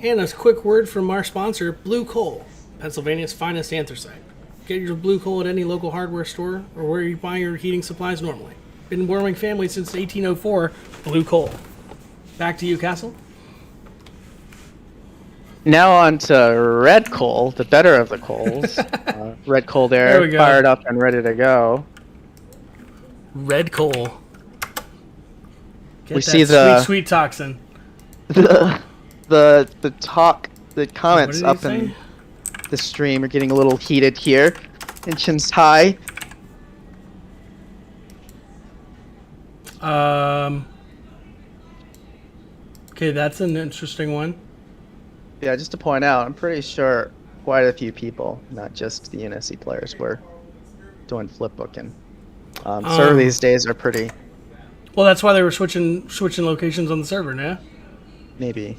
[SPEAKER 1] And a quick word from our sponsor, Blue Coal, Pennsylvania's finest anthracite. Get your Blue Coal at any local hardware store or where you buy your heating supplies normally. Been warming families since 1804. Blue Coal. Back to you, Castle.
[SPEAKER 2] Now on to Red Coal, the better of the coals. Red Coal
[SPEAKER 1] There we
[SPEAKER 2] there,
[SPEAKER 1] go.
[SPEAKER 2] fired up and ready to go.
[SPEAKER 1] Red Coal. Get
[SPEAKER 2] We
[SPEAKER 1] that
[SPEAKER 2] see the-
[SPEAKER 1] sweet toxin.
[SPEAKER 2] The
[SPEAKER 1] What
[SPEAKER 2] comments
[SPEAKER 1] did he
[SPEAKER 2] up in
[SPEAKER 1] say?
[SPEAKER 2] the stream are getting a little heated here. Tensions high.
[SPEAKER 1] Okay, that's an interesting one.
[SPEAKER 2] Yeah, just to point out, I'm pretty sure quite a few people, not just the UNSC players, were doing flip booking. Server these days are pretty,
[SPEAKER 1] Well, that's why they were switching locations on the server, yeah?
[SPEAKER 2] maybe.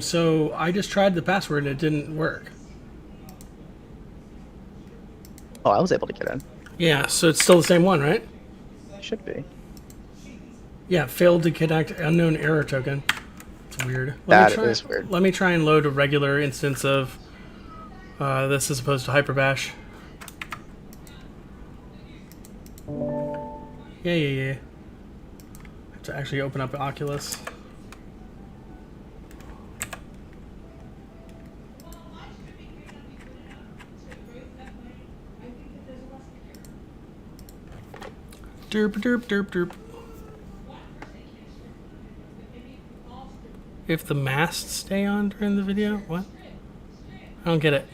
[SPEAKER 1] So I just tried the password and it didn't work.
[SPEAKER 2] Oh, I was able to get in.
[SPEAKER 1] Yeah, so it's still the same one, right?
[SPEAKER 2] Should be.
[SPEAKER 1] Yeah, failed to connect unknown error token. It's weird.
[SPEAKER 2] That is weird.
[SPEAKER 1] Let me try and load a regular instance of this as opposed to Hyperdash. Yeah. I have to actually open up Oculus. Derp. If the masts stay on during the video? What? I don't get it.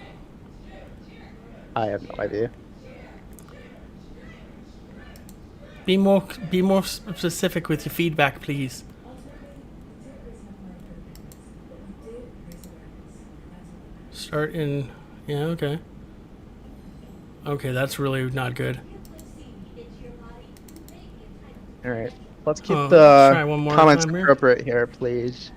[SPEAKER 2] I have no idea.
[SPEAKER 1] Be more specific with your feedback, please. Start in. Yeah. Okay. Okay, that's really not good.
[SPEAKER 2] All right. Let's keep
[SPEAKER 1] Oh, let's try one
[SPEAKER 2] the
[SPEAKER 1] more
[SPEAKER 2] comments
[SPEAKER 1] time here.
[SPEAKER 2] appropriate here, please.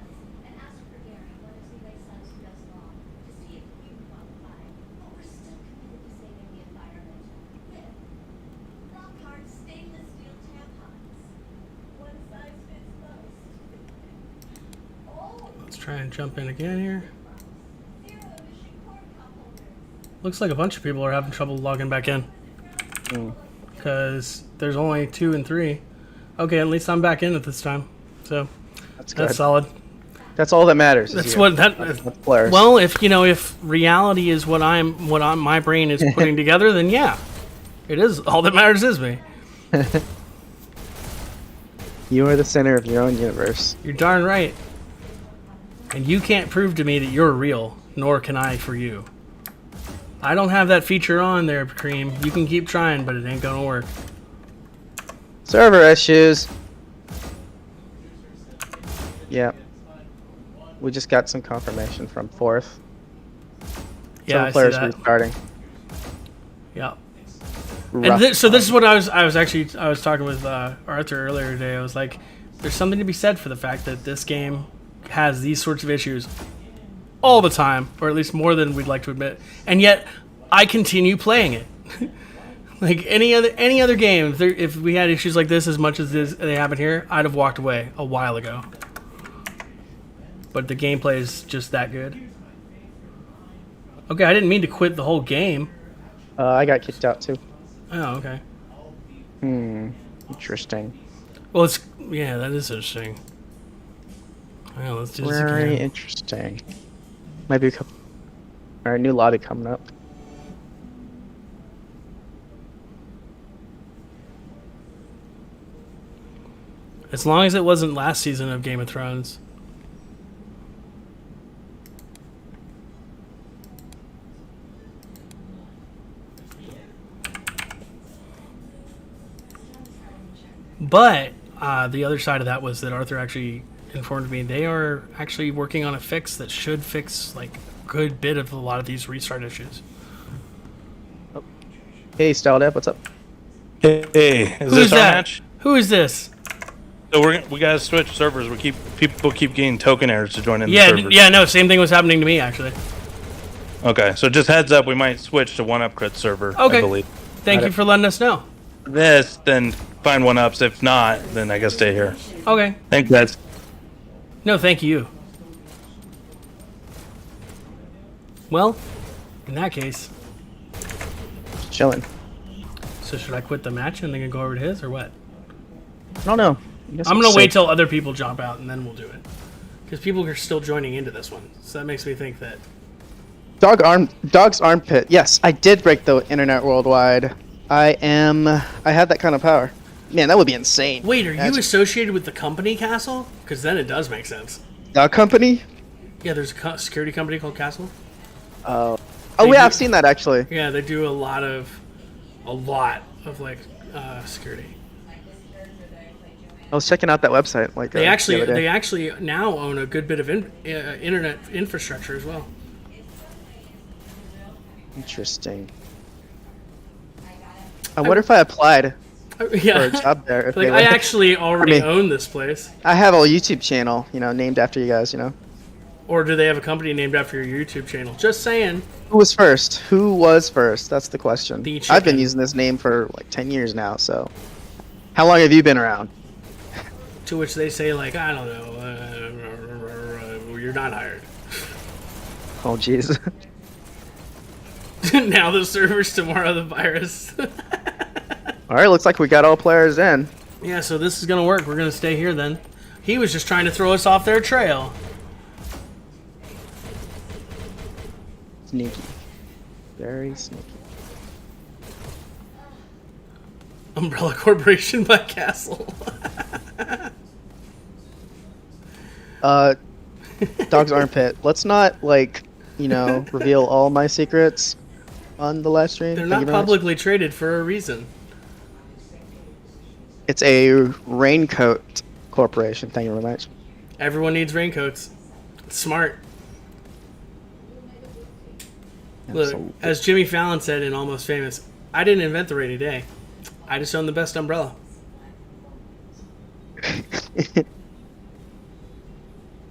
[SPEAKER 1] Let's try and jump in again here. Looks like a bunch of people are having trouble logging back in. Because there's only 2 and 3. Okay, at least I'm back in at this time. So
[SPEAKER 2] That's good.
[SPEAKER 1] that's solid.
[SPEAKER 2] That's all that matters. is
[SPEAKER 1] That's
[SPEAKER 2] you.
[SPEAKER 1] what that.
[SPEAKER 2] That's players.
[SPEAKER 1] Well, if reality is what my brain is putting together, then yeah, it is. All that matters is me.
[SPEAKER 2] You are the center of your own universe.
[SPEAKER 1] You're darn right. And you can't prove to me that you're real, nor can I for you. I don't have that feature on there, Cream. You can keep trying, but it ain't gonna work.
[SPEAKER 2] Server issues. Yeah. We just got some confirmation from fourth.
[SPEAKER 1] Yeah,
[SPEAKER 2] Some
[SPEAKER 1] I see
[SPEAKER 2] players
[SPEAKER 1] that.
[SPEAKER 2] restarting.
[SPEAKER 1] Yeah.
[SPEAKER 2] Rough.
[SPEAKER 1] And so this is what I was talking with Arthur earlier today. I was like, there's something to be said for the fact that this game has these sorts of issues all the time, or at least more than we'd like to admit, and yet I continue playing it. Like any other game, if we had issues like this as much as they happen here, I'd have walked away a while ago. But the gameplay is just that good. Okay, I didn't mean to quit the whole game.
[SPEAKER 2] I got kicked out too.
[SPEAKER 1] Oh, okay.
[SPEAKER 2] Interesting.
[SPEAKER 1] Well, yeah, that is interesting. Yeah, let's do this
[SPEAKER 2] Very
[SPEAKER 1] again.
[SPEAKER 2] interesting. Might be a couple. Alright, new lobby coming up.
[SPEAKER 1] As long as it wasn't last season of Game of Thrones. But the other side of that was that Arthur actually informed me they are actually working on a fix that should fix like a good bit of a lot of these restart issues.
[SPEAKER 2] Hey, Style Dev, what's up?
[SPEAKER 5] Hey, is
[SPEAKER 1] Who's
[SPEAKER 5] this our
[SPEAKER 1] that?
[SPEAKER 5] match?
[SPEAKER 1] Who is this?
[SPEAKER 5] So we gotta switch servers. People keep getting token errors to join in
[SPEAKER 1] Yeah,
[SPEAKER 5] the servers.
[SPEAKER 1] yeah, no, same thing was happening to me actually.
[SPEAKER 5] Okay, so just heads up, we might switch to one up crit server.
[SPEAKER 1] Okay.
[SPEAKER 5] I believe.
[SPEAKER 1] Thank you for letting us know.
[SPEAKER 5] This, then find one ups. If not, then I guess stay here.
[SPEAKER 1] Okay.
[SPEAKER 5] Thanks, guys.
[SPEAKER 1] No, thank you. Well, in that case,
[SPEAKER 2] Chilling.
[SPEAKER 1] so should I quit the match and then go over to his or what?
[SPEAKER 2] I don't know. I guess
[SPEAKER 1] I'm
[SPEAKER 2] we'll
[SPEAKER 1] gonna
[SPEAKER 2] see.
[SPEAKER 1] wait till other people jump out and then we'll do it. Because people are still joining into this one, so that makes me think that.
[SPEAKER 2] Dog's armpit. Yes, I did break the internet worldwide. I have that kind of power. Man, that would be insane.
[SPEAKER 1] Wait, are you
[SPEAKER 2] Imagine.
[SPEAKER 1] associated with the company Castle? Because then it does make sense.
[SPEAKER 2] Dog company?
[SPEAKER 1] Yeah, there's a security company called Castle.
[SPEAKER 2] Oh,
[SPEAKER 1] They
[SPEAKER 2] yeah,
[SPEAKER 1] do-
[SPEAKER 2] I've seen that actually.
[SPEAKER 1] Yeah, they do a lot of like security.
[SPEAKER 2] I was checking out that website. Like
[SPEAKER 1] They
[SPEAKER 2] the
[SPEAKER 1] actually
[SPEAKER 2] other day.
[SPEAKER 1] now own a good bit of internet infrastructure as well.
[SPEAKER 2] Interesting. I wonder if I applied for a
[SPEAKER 1] Yeah,
[SPEAKER 2] job there. If
[SPEAKER 1] like
[SPEAKER 2] they
[SPEAKER 1] I
[SPEAKER 2] would-
[SPEAKER 1] actually already
[SPEAKER 2] me.
[SPEAKER 1] own this place.
[SPEAKER 2] I have a YouTube channel, named after you guys.
[SPEAKER 1] Or do they have a company named after your YouTube channel? Just saying.
[SPEAKER 2] Who was first? Who was first? That's the question.
[SPEAKER 1] The
[SPEAKER 2] I've been
[SPEAKER 1] chicken.
[SPEAKER 2] using this name for like 10 years now. So, how long have you been around?
[SPEAKER 1] To which they say like, I don't know, you're not hired.
[SPEAKER 2] Oh, jeez.
[SPEAKER 1] Now the servers, tomorrow the virus.
[SPEAKER 2] All right, looks like we got all players in.
[SPEAKER 1] Yeah, so this is gonna work. We're gonna stay here then. He was just trying to throw us off their trail.
[SPEAKER 2] Sneaky. Very sneaky.
[SPEAKER 1] Umbrella Corporation by Castle.
[SPEAKER 2] Dog's armpit. Let's not reveal all my secrets on the live stream.
[SPEAKER 1] They're
[SPEAKER 2] Thank
[SPEAKER 1] not
[SPEAKER 2] you very much.
[SPEAKER 1] publicly traded for a reason.
[SPEAKER 2] It's a raincoat corporation. Thank you very much.
[SPEAKER 1] Everyone needs raincoats. It's smart. Look,
[SPEAKER 2] Absolutely.
[SPEAKER 1] as Jimmy Fallon said in Almost Famous, I didn't invent the rainy day. I just own the best umbrella.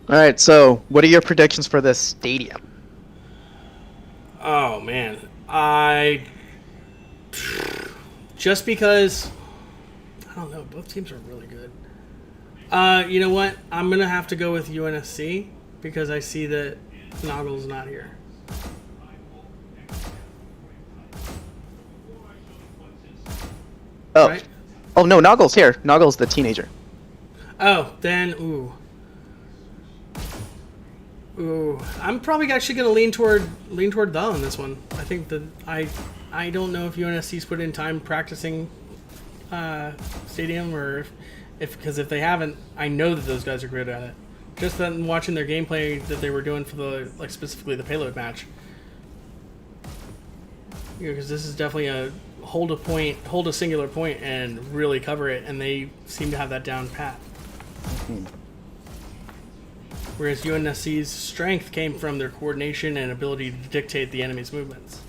[SPEAKER 2] All right. So, what are your predictions for this stadium?
[SPEAKER 1] Oh man, just because I don't know, both teams are really good. You know what? I'm gonna have to go with UNSC because I see that Noggle's not here.
[SPEAKER 2] Oh,
[SPEAKER 1] Right?
[SPEAKER 2] oh no, Noggle's here. Noggle's the teenager.
[SPEAKER 1] Oh, then ooh, I'm probably actually gonna lean toward the on this one. I think that I don't know if UNSC's put in time practicing stadium or if because if they haven't, I know that those guys are great at it. Just then watching their gameplay that they were doing for the specifically the payload match. Because this is definitely a hold a singular point and really cover it, and they seem to have that down pat. Whereas UNSC's strength came from their coordination and ability to dictate the enemy's movements.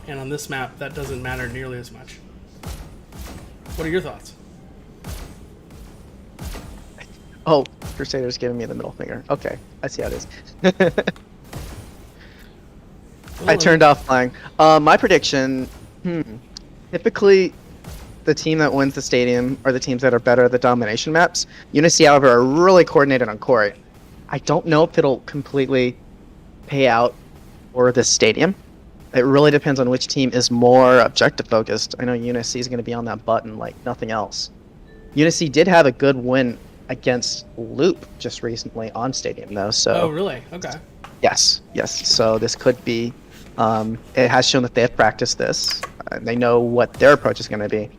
[SPEAKER 1] And on this map, that doesn't matter nearly as much. What are your thoughts?
[SPEAKER 2] Oh, Crusader's giving me the middle finger. Okay, I see how it is. I turned off flying. My prediction, typically the team that wins the stadium are the teams that are better at the domination maps. UNSC, however, are really coordinated on core. I don't know if it'll completely pay out for this stadium. It really depends on which team is more objective focused. I know UNSC is going to be on that button like nothing else. UNSC did have a good win against Loop just recently on stadium though, so.
[SPEAKER 1] Oh, really? Okay.
[SPEAKER 2] Yes. So this could be. It has shown that they have practiced this. They know what their approach is going to be.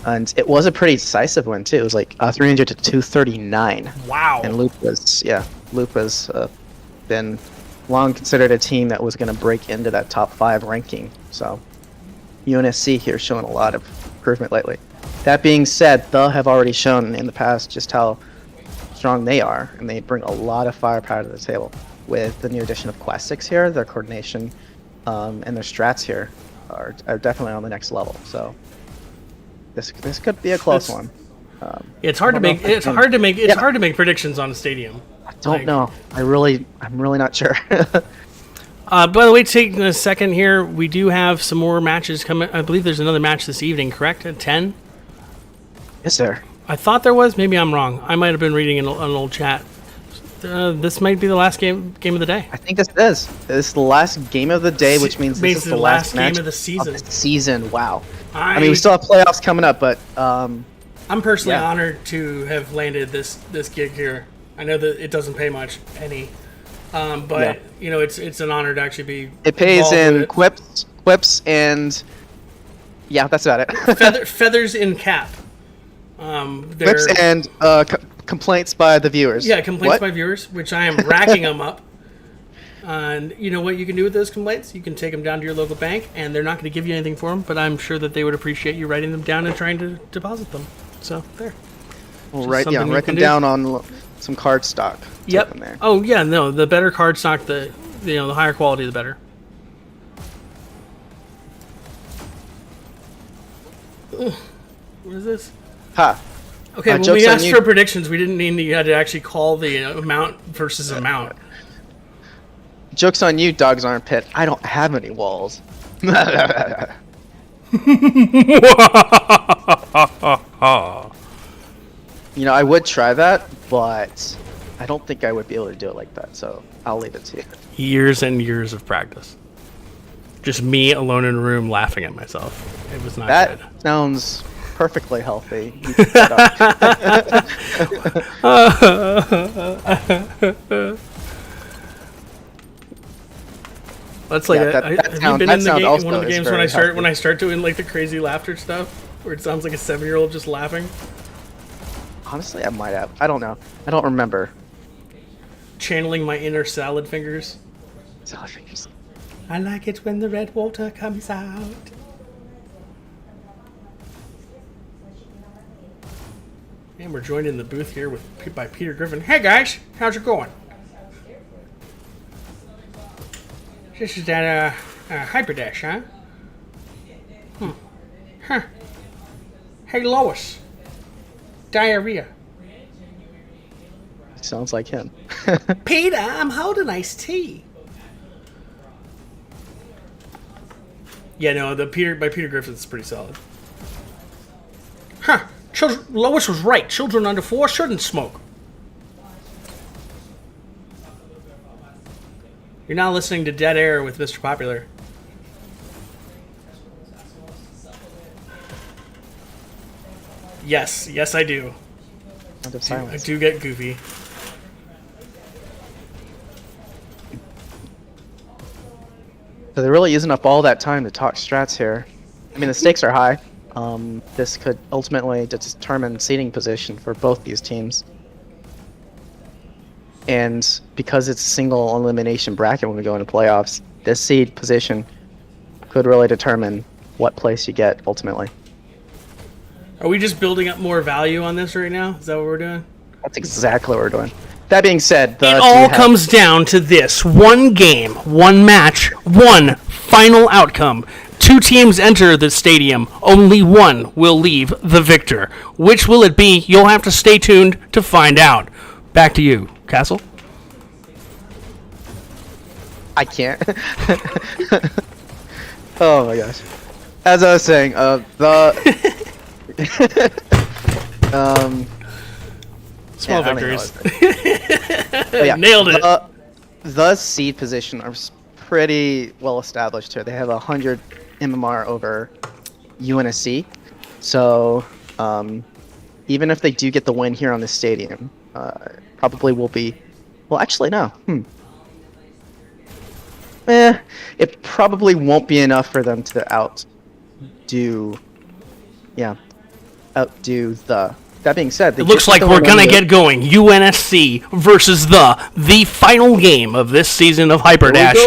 [SPEAKER 2] And it was a pretty decisive win too. It was like 300 to 239.
[SPEAKER 1] Wow.
[SPEAKER 2] And Loop was been long considered a team that was going to break into that top 5 ranking. So UNSC here showing a lot of improvement lately. That being said, they have already shown in the past just how strong they are, and they bring a lot of firepower to the table. With the new addition of Quest 6 here, their coordination and their strats here are definitely on the next level. So this could be a close one.
[SPEAKER 1] It's hard to make. It's hard to make. It's hard to make predictions on a stadium.
[SPEAKER 2] I don't know. I'm really not sure.
[SPEAKER 1] By the way, taking a second here, we do have some more matches coming. I believe there's another match this evening, correct? At 10?
[SPEAKER 2] Yes, sir.
[SPEAKER 1] I thought there was. Maybe I'm wrong. I might have been reading an old chat. This might be the last game of the day.
[SPEAKER 2] I think this is. This is the last game of the day, which means this is the last
[SPEAKER 1] game
[SPEAKER 2] match
[SPEAKER 1] of the season.
[SPEAKER 2] Wow. I mean, we still have playoffs coming up, but
[SPEAKER 1] I'm personally
[SPEAKER 2] yeah.
[SPEAKER 1] honored to have landed this gig here. I know that it doesn't pay much, but
[SPEAKER 2] Yeah.
[SPEAKER 1] you know, it's an honor to actually be.
[SPEAKER 2] it pays
[SPEAKER 1] involved
[SPEAKER 2] in
[SPEAKER 1] with it.
[SPEAKER 2] quips, and yeah, that's about it.
[SPEAKER 1] Feathers in cap.
[SPEAKER 2] Quips and complaints by the viewers.
[SPEAKER 1] Yeah, complaints
[SPEAKER 2] What?
[SPEAKER 1] by viewers, which I am racking them up. And you know what you can do with those complaints? You can take them down to your local bank, and they're not going to give you anything for them, but I'm sure that they would appreciate you writing them down and trying to deposit them. So, there.
[SPEAKER 2] Well,
[SPEAKER 1] Just something you
[SPEAKER 2] write
[SPEAKER 1] can
[SPEAKER 2] them
[SPEAKER 1] do.
[SPEAKER 2] down on some card stock.
[SPEAKER 1] Yep.
[SPEAKER 2] In there.
[SPEAKER 1] Oh, yeah, no, the better card stock, the higher quality, the better. Ugh, what is this?
[SPEAKER 2] Ha.
[SPEAKER 1] Okay, when
[SPEAKER 2] joke's
[SPEAKER 1] we
[SPEAKER 2] on
[SPEAKER 1] asked
[SPEAKER 2] you.
[SPEAKER 1] for predictions, we didn't mean that you had to actually call the amount versus amount.
[SPEAKER 2] Joke's on you, dog's armpit. I don't have any walls. You know, I would try that, but I don't think I would be able to do it like that, so I'll leave it to you.
[SPEAKER 1] Years and years of practice. Just me alone in a room laughing at myself. It was not
[SPEAKER 2] That
[SPEAKER 1] good.
[SPEAKER 2] sounds perfectly healthy. You keep that up.
[SPEAKER 1] That's like
[SPEAKER 2] Yeah, that
[SPEAKER 1] have you
[SPEAKER 2] sound-
[SPEAKER 1] been
[SPEAKER 2] that
[SPEAKER 1] in the
[SPEAKER 2] sound
[SPEAKER 1] game,
[SPEAKER 2] also
[SPEAKER 1] one of the
[SPEAKER 2] is
[SPEAKER 1] games
[SPEAKER 2] very healthy.
[SPEAKER 1] when I start doing like the crazy laughter stuff where it sounds like a 7-year-old just laughing,
[SPEAKER 2] Honestly, I might have. I don't know. I don't remember.
[SPEAKER 1] channeling my inner salad fingers.
[SPEAKER 2] Salad fingers.
[SPEAKER 1] I like it when the red water comes out. And we're joined in the booth here by Peter Griffin. Hey guys, how's it going? This is that Hyperdash, huh? Huh. Hey Lois. Diarrhea.
[SPEAKER 2] Sounds like him.
[SPEAKER 1] Peter, I'm holding iced tea. Yeah, no, the Peter Griffin's pretty solid. Huh. Lois was right. Children under 4 shouldn't smoke. You're now listening to Dead Air with Mr. Popular. Yes, I do.
[SPEAKER 2] Of
[SPEAKER 1] I
[SPEAKER 2] silence.
[SPEAKER 1] do get goofy.
[SPEAKER 2] So there really isn't up all that time to talk strats here. I mean, the stakes are high. This could ultimately determine seeding position for both these teams. And because it's a single elimination bracket when we go into playoffs, this seed position could really determine what place you get ultimately.
[SPEAKER 1] Are we just building up more value on this right now? Is that what we're doing?
[SPEAKER 2] That's exactly what we're doing. That being said,
[SPEAKER 1] It all comes down to this. One game, one match, one final outcome. 2 teams enter the stadium. Only one will leave the victor. Which will it be? You'll have to stay tuned to find out. Back to you, Castle.
[SPEAKER 2] I can't. Oh my gosh. As I was saying,
[SPEAKER 1] Small
[SPEAKER 2] yeah, I don't know
[SPEAKER 1] victories.
[SPEAKER 2] but yeah,
[SPEAKER 1] Nailed it.
[SPEAKER 2] The seed position are pretty well established here. They have 100 MMR over UNSC. So even if they do get the win here on the stadium, probably will be. Well, actually, no. It probably won't be enough for them to outdo the. That being said,
[SPEAKER 1] It looks like we're gonna get going. UNSC versus the final game of this season of Hyperdash.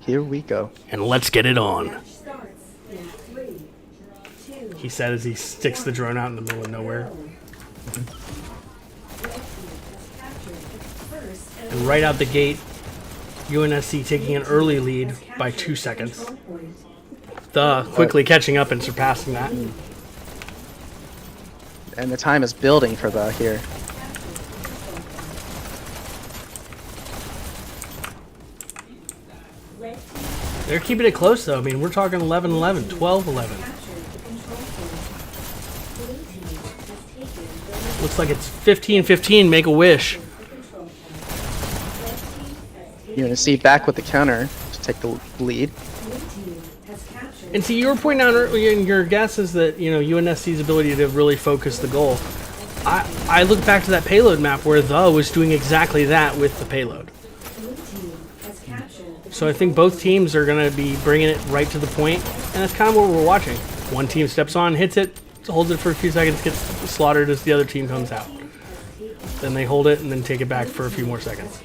[SPEAKER 2] Here we go.
[SPEAKER 1] And let's get it on.
[SPEAKER 3] Starts in 3, 2,
[SPEAKER 1] He said as he sticks the drone out in the middle of nowhere.
[SPEAKER 3] first
[SPEAKER 1] And right out the gate, UNSC taking an early lead by 2 seconds. Quickly catching up and surpassing that.
[SPEAKER 2] And the time is building for the here.
[SPEAKER 1] They're keeping it close though. I mean, we're talking 11-11, 12-11. Looks like it's 15-15, make a wish.
[SPEAKER 2] You're gonna see back with the counter to take the lead.
[SPEAKER 1] And see, you were pointing out earlier in your guess is that, UNSC's ability to really focus the goal. I look back to that payload map where the was doing exactly that with the payload. So I think both teams are going to be bringing it right to the point, and that's kind of what we're watching. One team steps on, hits it, holds it for a few seconds, gets slaughtered as the other team comes out. Then they hold it and then take it back for a few more seconds.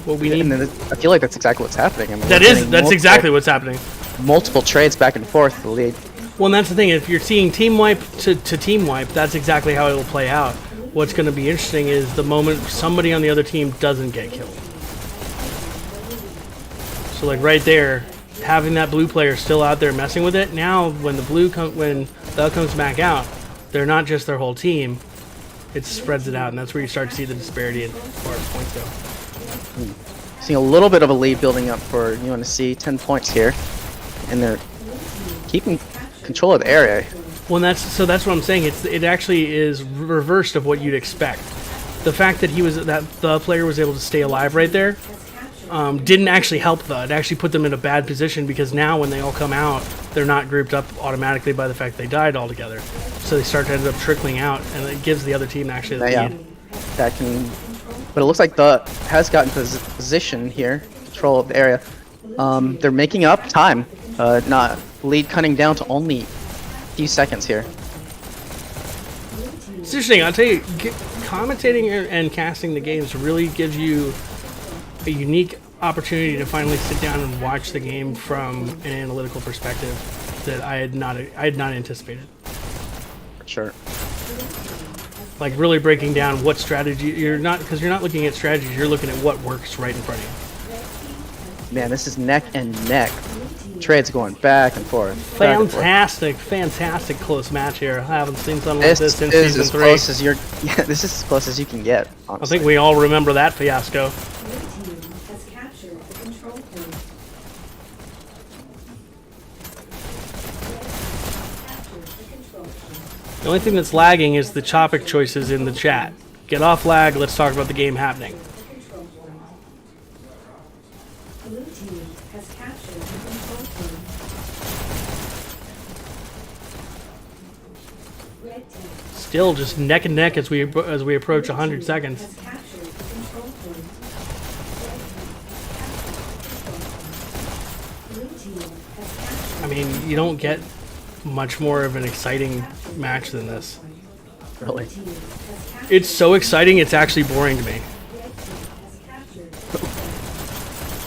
[SPEAKER 1] What we need.
[SPEAKER 2] And then I feel like that's exactly what's happening. I mean,
[SPEAKER 1] That's exactly what's happening.
[SPEAKER 2] Multiple trades back and forth for the lead.
[SPEAKER 1] Well, and that's the thing. If you're seeing team wipe to team wipe, that's exactly how it will play out. What's going to be interesting is the moment somebody on the other team doesn't get killed. So, like right there, having that blue player still out there messing with it. Now, when the comes back out, they're not just their whole team. It spreads it out, and that's where you start to see the disparity as far as points go.
[SPEAKER 2] Seeing a little bit of a lead building up for UNSC, 10 points here, and they're keeping control of the area.
[SPEAKER 1] Well, that's what I'm saying. It actually is reversed of what you'd expect. The fact that the player was able to stay alive right there didn't actually help it actually put them in a bad position because now when they all come out, they're not grouped up automatically by the fact they died all together. So they start to end up trickling out, and it gives the other team actually the lead.
[SPEAKER 2] That can, but it looks like the has gotten position here, control of the area. They're making up time, not lead cutting down to only a few seconds here.
[SPEAKER 1] It's interesting. I'll tell you, commentating and casting the games really gives you a unique opportunity to finally sit down and watch the game from an analytical perspective that I had not anticipated.
[SPEAKER 2] For sure.
[SPEAKER 1] Like really breaking down what strategy you're not, because you're not looking at strategies, you're looking at what works right in front of you.
[SPEAKER 2] Man, this is neck and neck. Trades going back and forth. back and forth.
[SPEAKER 1] Fantastic close match here. I haven't seen something like
[SPEAKER 2] This
[SPEAKER 1] this since
[SPEAKER 2] is
[SPEAKER 1] season
[SPEAKER 2] as
[SPEAKER 1] 3.
[SPEAKER 2] close as you're. Yeah, this is as close as you can get.
[SPEAKER 1] I
[SPEAKER 2] Honestly.
[SPEAKER 1] think we all remember that fiasco.
[SPEAKER 3] Red team has captured the control point. Red team has captured the control point.
[SPEAKER 1] The only thing that's lagging is the topic choices in the chat. Get off lag, let's talk about the game happening.
[SPEAKER 3] The control point. Blue team has captured the control point. Red team
[SPEAKER 1] Still just neck and neck as we approach 100 seconds.
[SPEAKER 3] has captured the control point. Red team has captured the control point. Blue team has captured.
[SPEAKER 1] I mean, you don't get much more of an exciting match than this.
[SPEAKER 2] Really.
[SPEAKER 3] Team has captured.
[SPEAKER 1] It's so exciting, it's actually boring to me.
[SPEAKER 3] Red team has captured.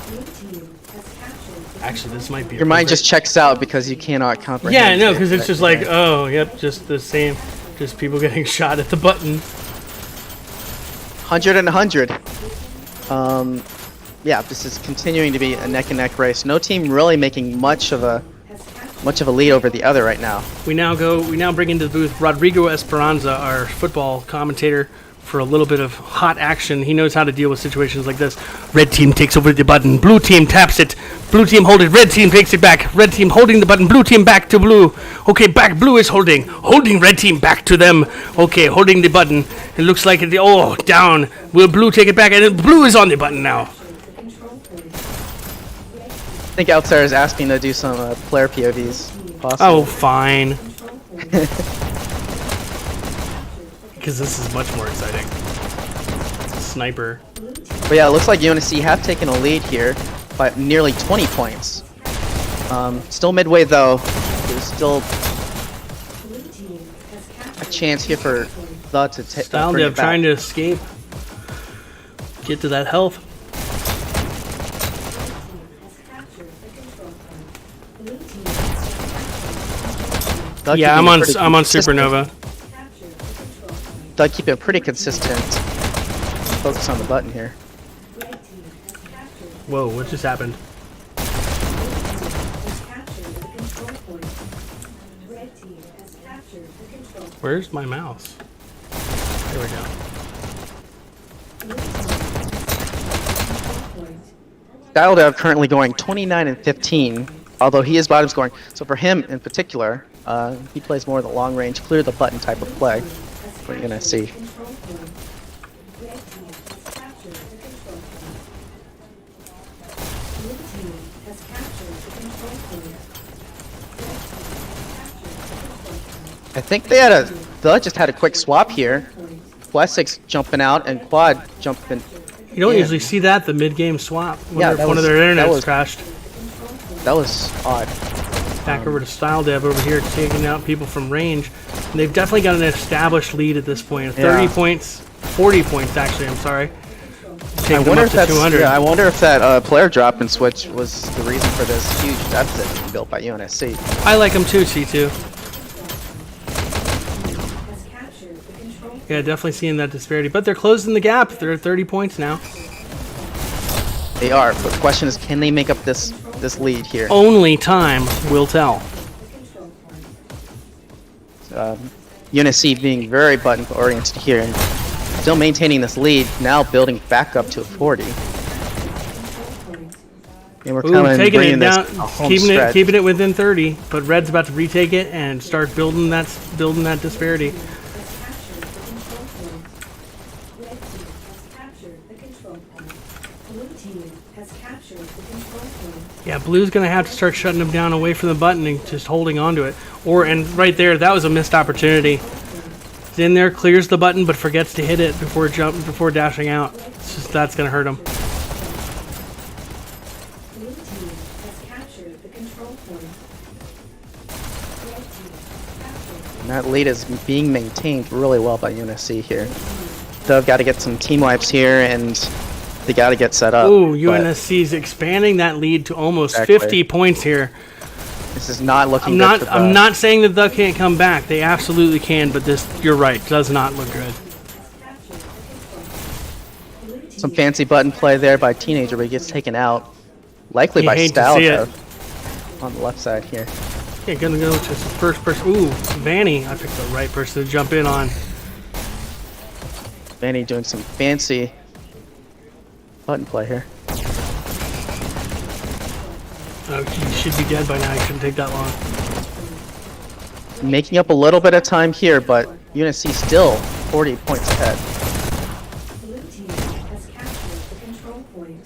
[SPEAKER 3] Blue team has captured.
[SPEAKER 1] Actually, this might be
[SPEAKER 2] Your mind just checks out because you cannot comprehend.
[SPEAKER 1] Yeah, I know,
[SPEAKER 2] it.
[SPEAKER 1] because it's just like, oh, yep, just the same. Just people getting shot at the button.
[SPEAKER 2] 100 and 100. Yeah, this is continuing to be a neck and neck race. No team really making much of a lead over the other right now.
[SPEAKER 1] We now bring into the booth Rodrigo Esperanza, our football commentator, for a little bit of hot action. He knows how to deal with situations like this. Red team takes over the button. Blue team taps it. Blue team hold it. Red team takes it back. Red team holding the button. Blue team back to blue. Okay, back. Blue is holding red team back to them. Okay, holding the button. It looks like down. Will blue take it back? And then blue is on the button now.
[SPEAKER 2] I think Outsider is asking to do some player POVs. Possibly.
[SPEAKER 1] Oh, fine. Because this is much more exciting. Sniper.
[SPEAKER 2] But yeah, it looks like UNSC have taken a lead here by nearly 20 points. Still midway though. There's still a chance here for the to take.
[SPEAKER 1] Style Dev trying to escape. Get to that health. Yeah, I'm on Supernova.
[SPEAKER 2] Doug keeping pretty consistent. Focus on the button here.
[SPEAKER 1] Whoa, what just happened? Where's my mouse? There we go.
[SPEAKER 2] Dialdev currently going 29 and 15, although he is bottom scoring. So for him in particular, he plays more of the long range, clear the button type of play. What you're gonna see. I think they just had a quick swap here. Classics jumping out and Quad jumping.
[SPEAKER 1] You don't
[SPEAKER 2] in.
[SPEAKER 1] usually see that, the mid-game swap.
[SPEAKER 2] Yeah,
[SPEAKER 1] One of their internets crashed.
[SPEAKER 2] That was odd.
[SPEAKER 1] Back over to Style Dev over here, taking out people from range. And they've definitely got an established lead at this point. 30 points, 40 points actually, I'm sorry. Take them up to 200.
[SPEAKER 2] I wonder if that player drop and switch was the reason for this huge deficit being built by UNSC.
[SPEAKER 1] I like them too, C2. Yeah, definitely seeing that disparity. But they're closing the gap. They're at 30 points now.
[SPEAKER 2] They are, but the question is, can they make up this lead here?
[SPEAKER 1] Only time will tell.
[SPEAKER 2] UNSC being very button oriented here and still maintaining this lead, now building back up to a 40. And we're coming,
[SPEAKER 1] taking it
[SPEAKER 2] bringing
[SPEAKER 1] down,
[SPEAKER 2] this a home
[SPEAKER 1] keeping it within 30. But Red's about to retake it and start building that disparity. Yeah, Blue's gonna have to start shutting them down away from the button and just holding on to it. And right there, that was a missed opportunity. He's in there, clears the button, but forgets to hit it before dashing out. It's just that's gonna hurt him.
[SPEAKER 2] And that lead is being maintained really well by UNSC here. They've got to get some team wipes here, and they got to get set up.
[SPEAKER 1] Ooh, UNSC's expanding that lead to almost
[SPEAKER 2] Exactly.
[SPEAKER 1] 50 points here.
[SPEAKER 2] This is not looking
[SPEAKER 1] I'm
[SPEAKER 2] good
[SPEAKER 1] not.
[SPEAKER 2] for
[SPEAKER 1] I'm
[SPEAKER 2] the-
[SPEAKER 1] not saying that they can't come back. They absolutely can. But this, you're right, does not look good.
[SPEAKER 2] Some fancy button play there by Teenager, but he gets taken out. Likely
[SPEAKER 1] You
[SPEAKER 2] by
[SPEAKER 1] hate to
[SPEAKER 2] Stout,
[SPEAKER 1] see it.
[SPEAKER 2] though, on the left side here.
[SPEAKER 1] Okay, gonna go to first person. Ooh, Vanny. I picked the right person to jump in on.
[SPEAKER 2] Vanny doing some fancy button play here.
[SPEAKER 1] Oh, he should be dead by now. He shouldn't take that long.
[SPEAKER 2] Making up a little bit of time here, but UNSC still 40 points ahead.
[SPEAKER 3] Blue team has captured the control point.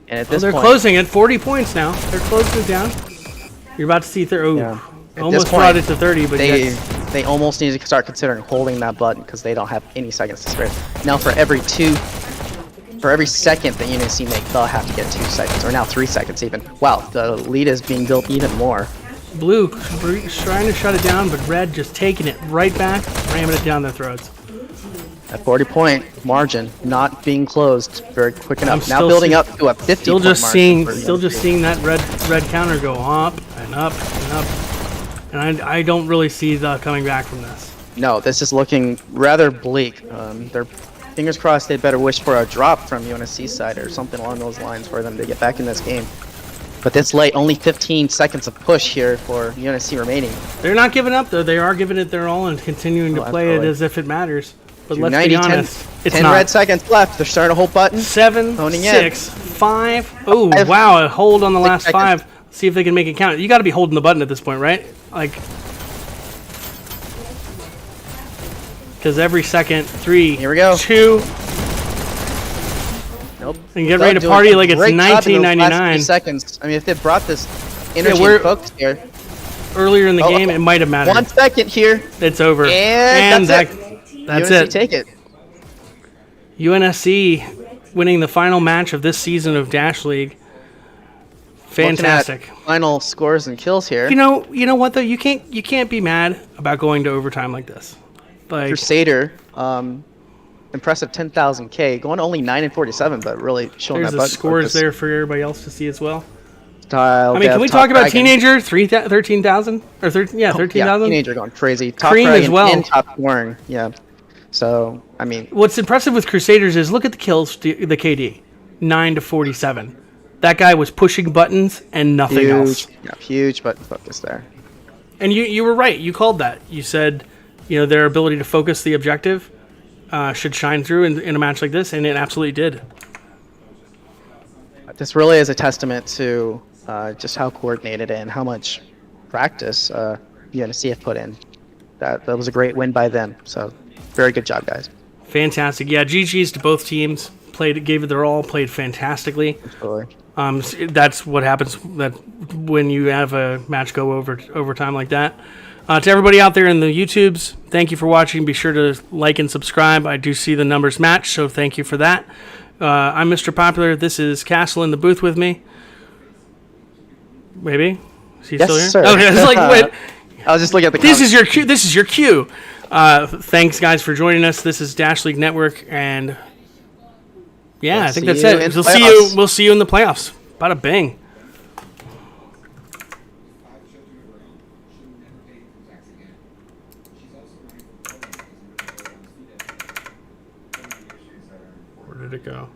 [SPEAKER 2] And at
[SPEAKER 1] Oh,
[SPEAKER 2] this
[SPEAKER 1] they're
[SPEAKER 2] point,
[SPEAKER 1] closing it. 40 points now. They're closing it down. You're about to see. Oh,
[SPEAKER 2] Yeah. At
[SPEAKER 1] almost
[SPEAKER 2] this
[SPEAKER 1] brought
[SPEAKER 2] point,
[SPEAKER 1] it to 30, but yet.
[SPEAKER 2] they almost need to start considering holding that button because they don't have any seconds to spare. Now for every second that UNSC make, they'll have to get 2 seconds, or now 3 seconds even. Wow, the lead is being built even more.
[SPEAKER 1] Blue trying to shut it down, but red just taking it right back, ramming it down their throats.
[SPEAKER 2] That 40-point margin not being closed very quick
[SPEAKER 1] I'm
[SPEAKER 2] enough. Now
[SPEAKER 1] still
[SPEAKER 2] building
[SPEAKER 1] see-
[SPEAKER 2] up to a 50
[SPEAKER 1] Still
[SPEAKER 2] point
[SPEAKER 1] just
[SPEAKER 2] margin for
[SPEAKER 1] still just
[SPEAKER 2] UNSC.
[SPEAKER 1] seeing that red counter go up and up and up, and I don't really see the coming back from this.
[SPEAKER 2] No, this is looking rather bleak. They're fingers crossed they'd better wish for a drop from UNSC side or something along those lines for them to get back in this game. But this late, only 15 seconds of push here for UNSC remaining.
[SPEAKER 1] They're not giving up though. They are giving it their all and continuing to
[SPEAKER 2] Oh,
[SPEAKER 1] play it
[SPEAKER 2] absolutely.
[SPEAKER 1] as if it matters. But let's
[SPEAKER 2] 90,
[SPEAKER 1] be
[SPEAKER 2] 10
[SPEAKER 1] honest, it's
[SPEAKER 2] 10
[SPEAKER 1] not.
[SPEAKER 2] red seconds left. They're starting to hold buttons.
[SPEAKER 1] 7,
[SPEAKER 2] Honing in.
[SPEAKER 1] 6, 5. Oh
[SPEAKER 2] 5.
[SPEAKER 1] wow, a hold on the
[SPEAKER 2] 6
[SPEAKER 1] last
[SPEAKER 2] seconds.
[SPEAKER 1] 5. See if they can make it count. You got to be holding the button at this point, right? Like, because every second, 3,
[SPEAKER 2] Here we go.
[SPEAKER 1] 2,
[SPEAKER 2] Nope.
[SPEAKER 1] and get
[SPEAKER 2] Doug
[SPEAKER 1] ready to
[SPEAKER 2] doing
[SPEAKER 1] party
[SPEAKER 2] a
[SPEAKER 1] like it's
[SPEAKER 2] great job in those last few
[SPEAKER 1] 1999.
[SPEAKER 2] seconds. I mean, if they brought this energy
[SPEAKER 1] we're-
[SPEAKER 2] and focus here.
[SPEAKER 1] Earlier in the
[SPEAKER 2] Oh,
[SPEAKER 1] game, it might have mattered.
[SPEAKER 2] 1 second here.
[SPEAKER 1] It's over.
[SPEAKER 2] And that's
[SPEAKER 1] that's
[SPEAKER 2] UNSC
[SPEAKER 1] it.
[SPEAKER 2] take it.
[SPEAKER 1] UNSC winning the final match of this season of Dash League. Fantastic.
[SPEAKER 2] Looking at final scores and kills here.
[SPEAKER 1] You know what though? You can't be mad about going to overtime like this. Like,
[SPEAKER 2] Crusader, impressive 10,000 K, going only 9 and 47, but really showing
[SPEAKER 1] there's
[SPEAKER 2] that
[SPEAKER 1] the
[SPEAKER 2] button
[SPEAKER 1] scores
[SPEAKER 2] focus.
[SPEAKER 1] there for everybody else to see as well.
[SPEAKER 2] Style,
[SPEAKER 1] I mean, can we
[SPEAKER 2] Top
[SPEAKER 1] talk about
[SPEAKER 2] Dragon.
[SPEAKER 1] Teenager 13,000 or 13? Yeah, 13,000.
[SPEAKER 2] Teenager going crazy. Top
[SPEAKER 1] Cream as
[SPEAKER 2] Dragon
[SPEAKER 1] well.
[SPEAKER 2] and top scoring. Yeah. So I mean,
[SPEAKER 1] What's impressive with Crusaders is look at the kills, the KD, 9 to 47. That guy was pushing buttons and nothing else.
[SPEAKER 2] huge button focus there.
[SPEAKER 1] And you were right. You called that. You said, their ability to focus the objective should shine through in a match like this, and it absolutely did.
[SPEAKER 2] This really is a testament to just how coordinated and how much practice UNSC have put in. That was a great win by them. So very good job, guys.
[SPEAKER 1] Fantastic. Yeah, GG's to both teams. Gave it their all. Played fantastically.
[SPEAKER 2] Absolutely.
[SPEAKER 1] That's what happens when you have a match go overtime like that. To everybody out there in the YouTubes, thank you for watching. Be sure to like and subscribe. I do see the numbers match, so thank you for that. I'm Mr. Popular. This is Castle in the booth with me. Maybe? Is he
[SPEAKER 2] Yes,
[SPEAKER 1] still here?
[SPEAKER 2] sir.
[SPEAKER 1] Okay, it's like, wait.
[SPEAKER 2] I was just looking at the.
[SPEAKER 1] This is your cue. This is your cue. Thanks, guys, for joining us. This is Dash League Network, and yeah,
[SPEAKER 2] We'll
[SPEAKER 1] I think
[SPEAKER 2] see
[SPEAKER 1] that's
[SPEAKER 2] you
[SPEAKER 1] it.
[SPEAKER 2] in
[SPEAKER 1] We'll
[SPEAKER 2] playoffs.
[SPEAKER 1] We'll see you in the playoffs. Bada bing. Where did it go?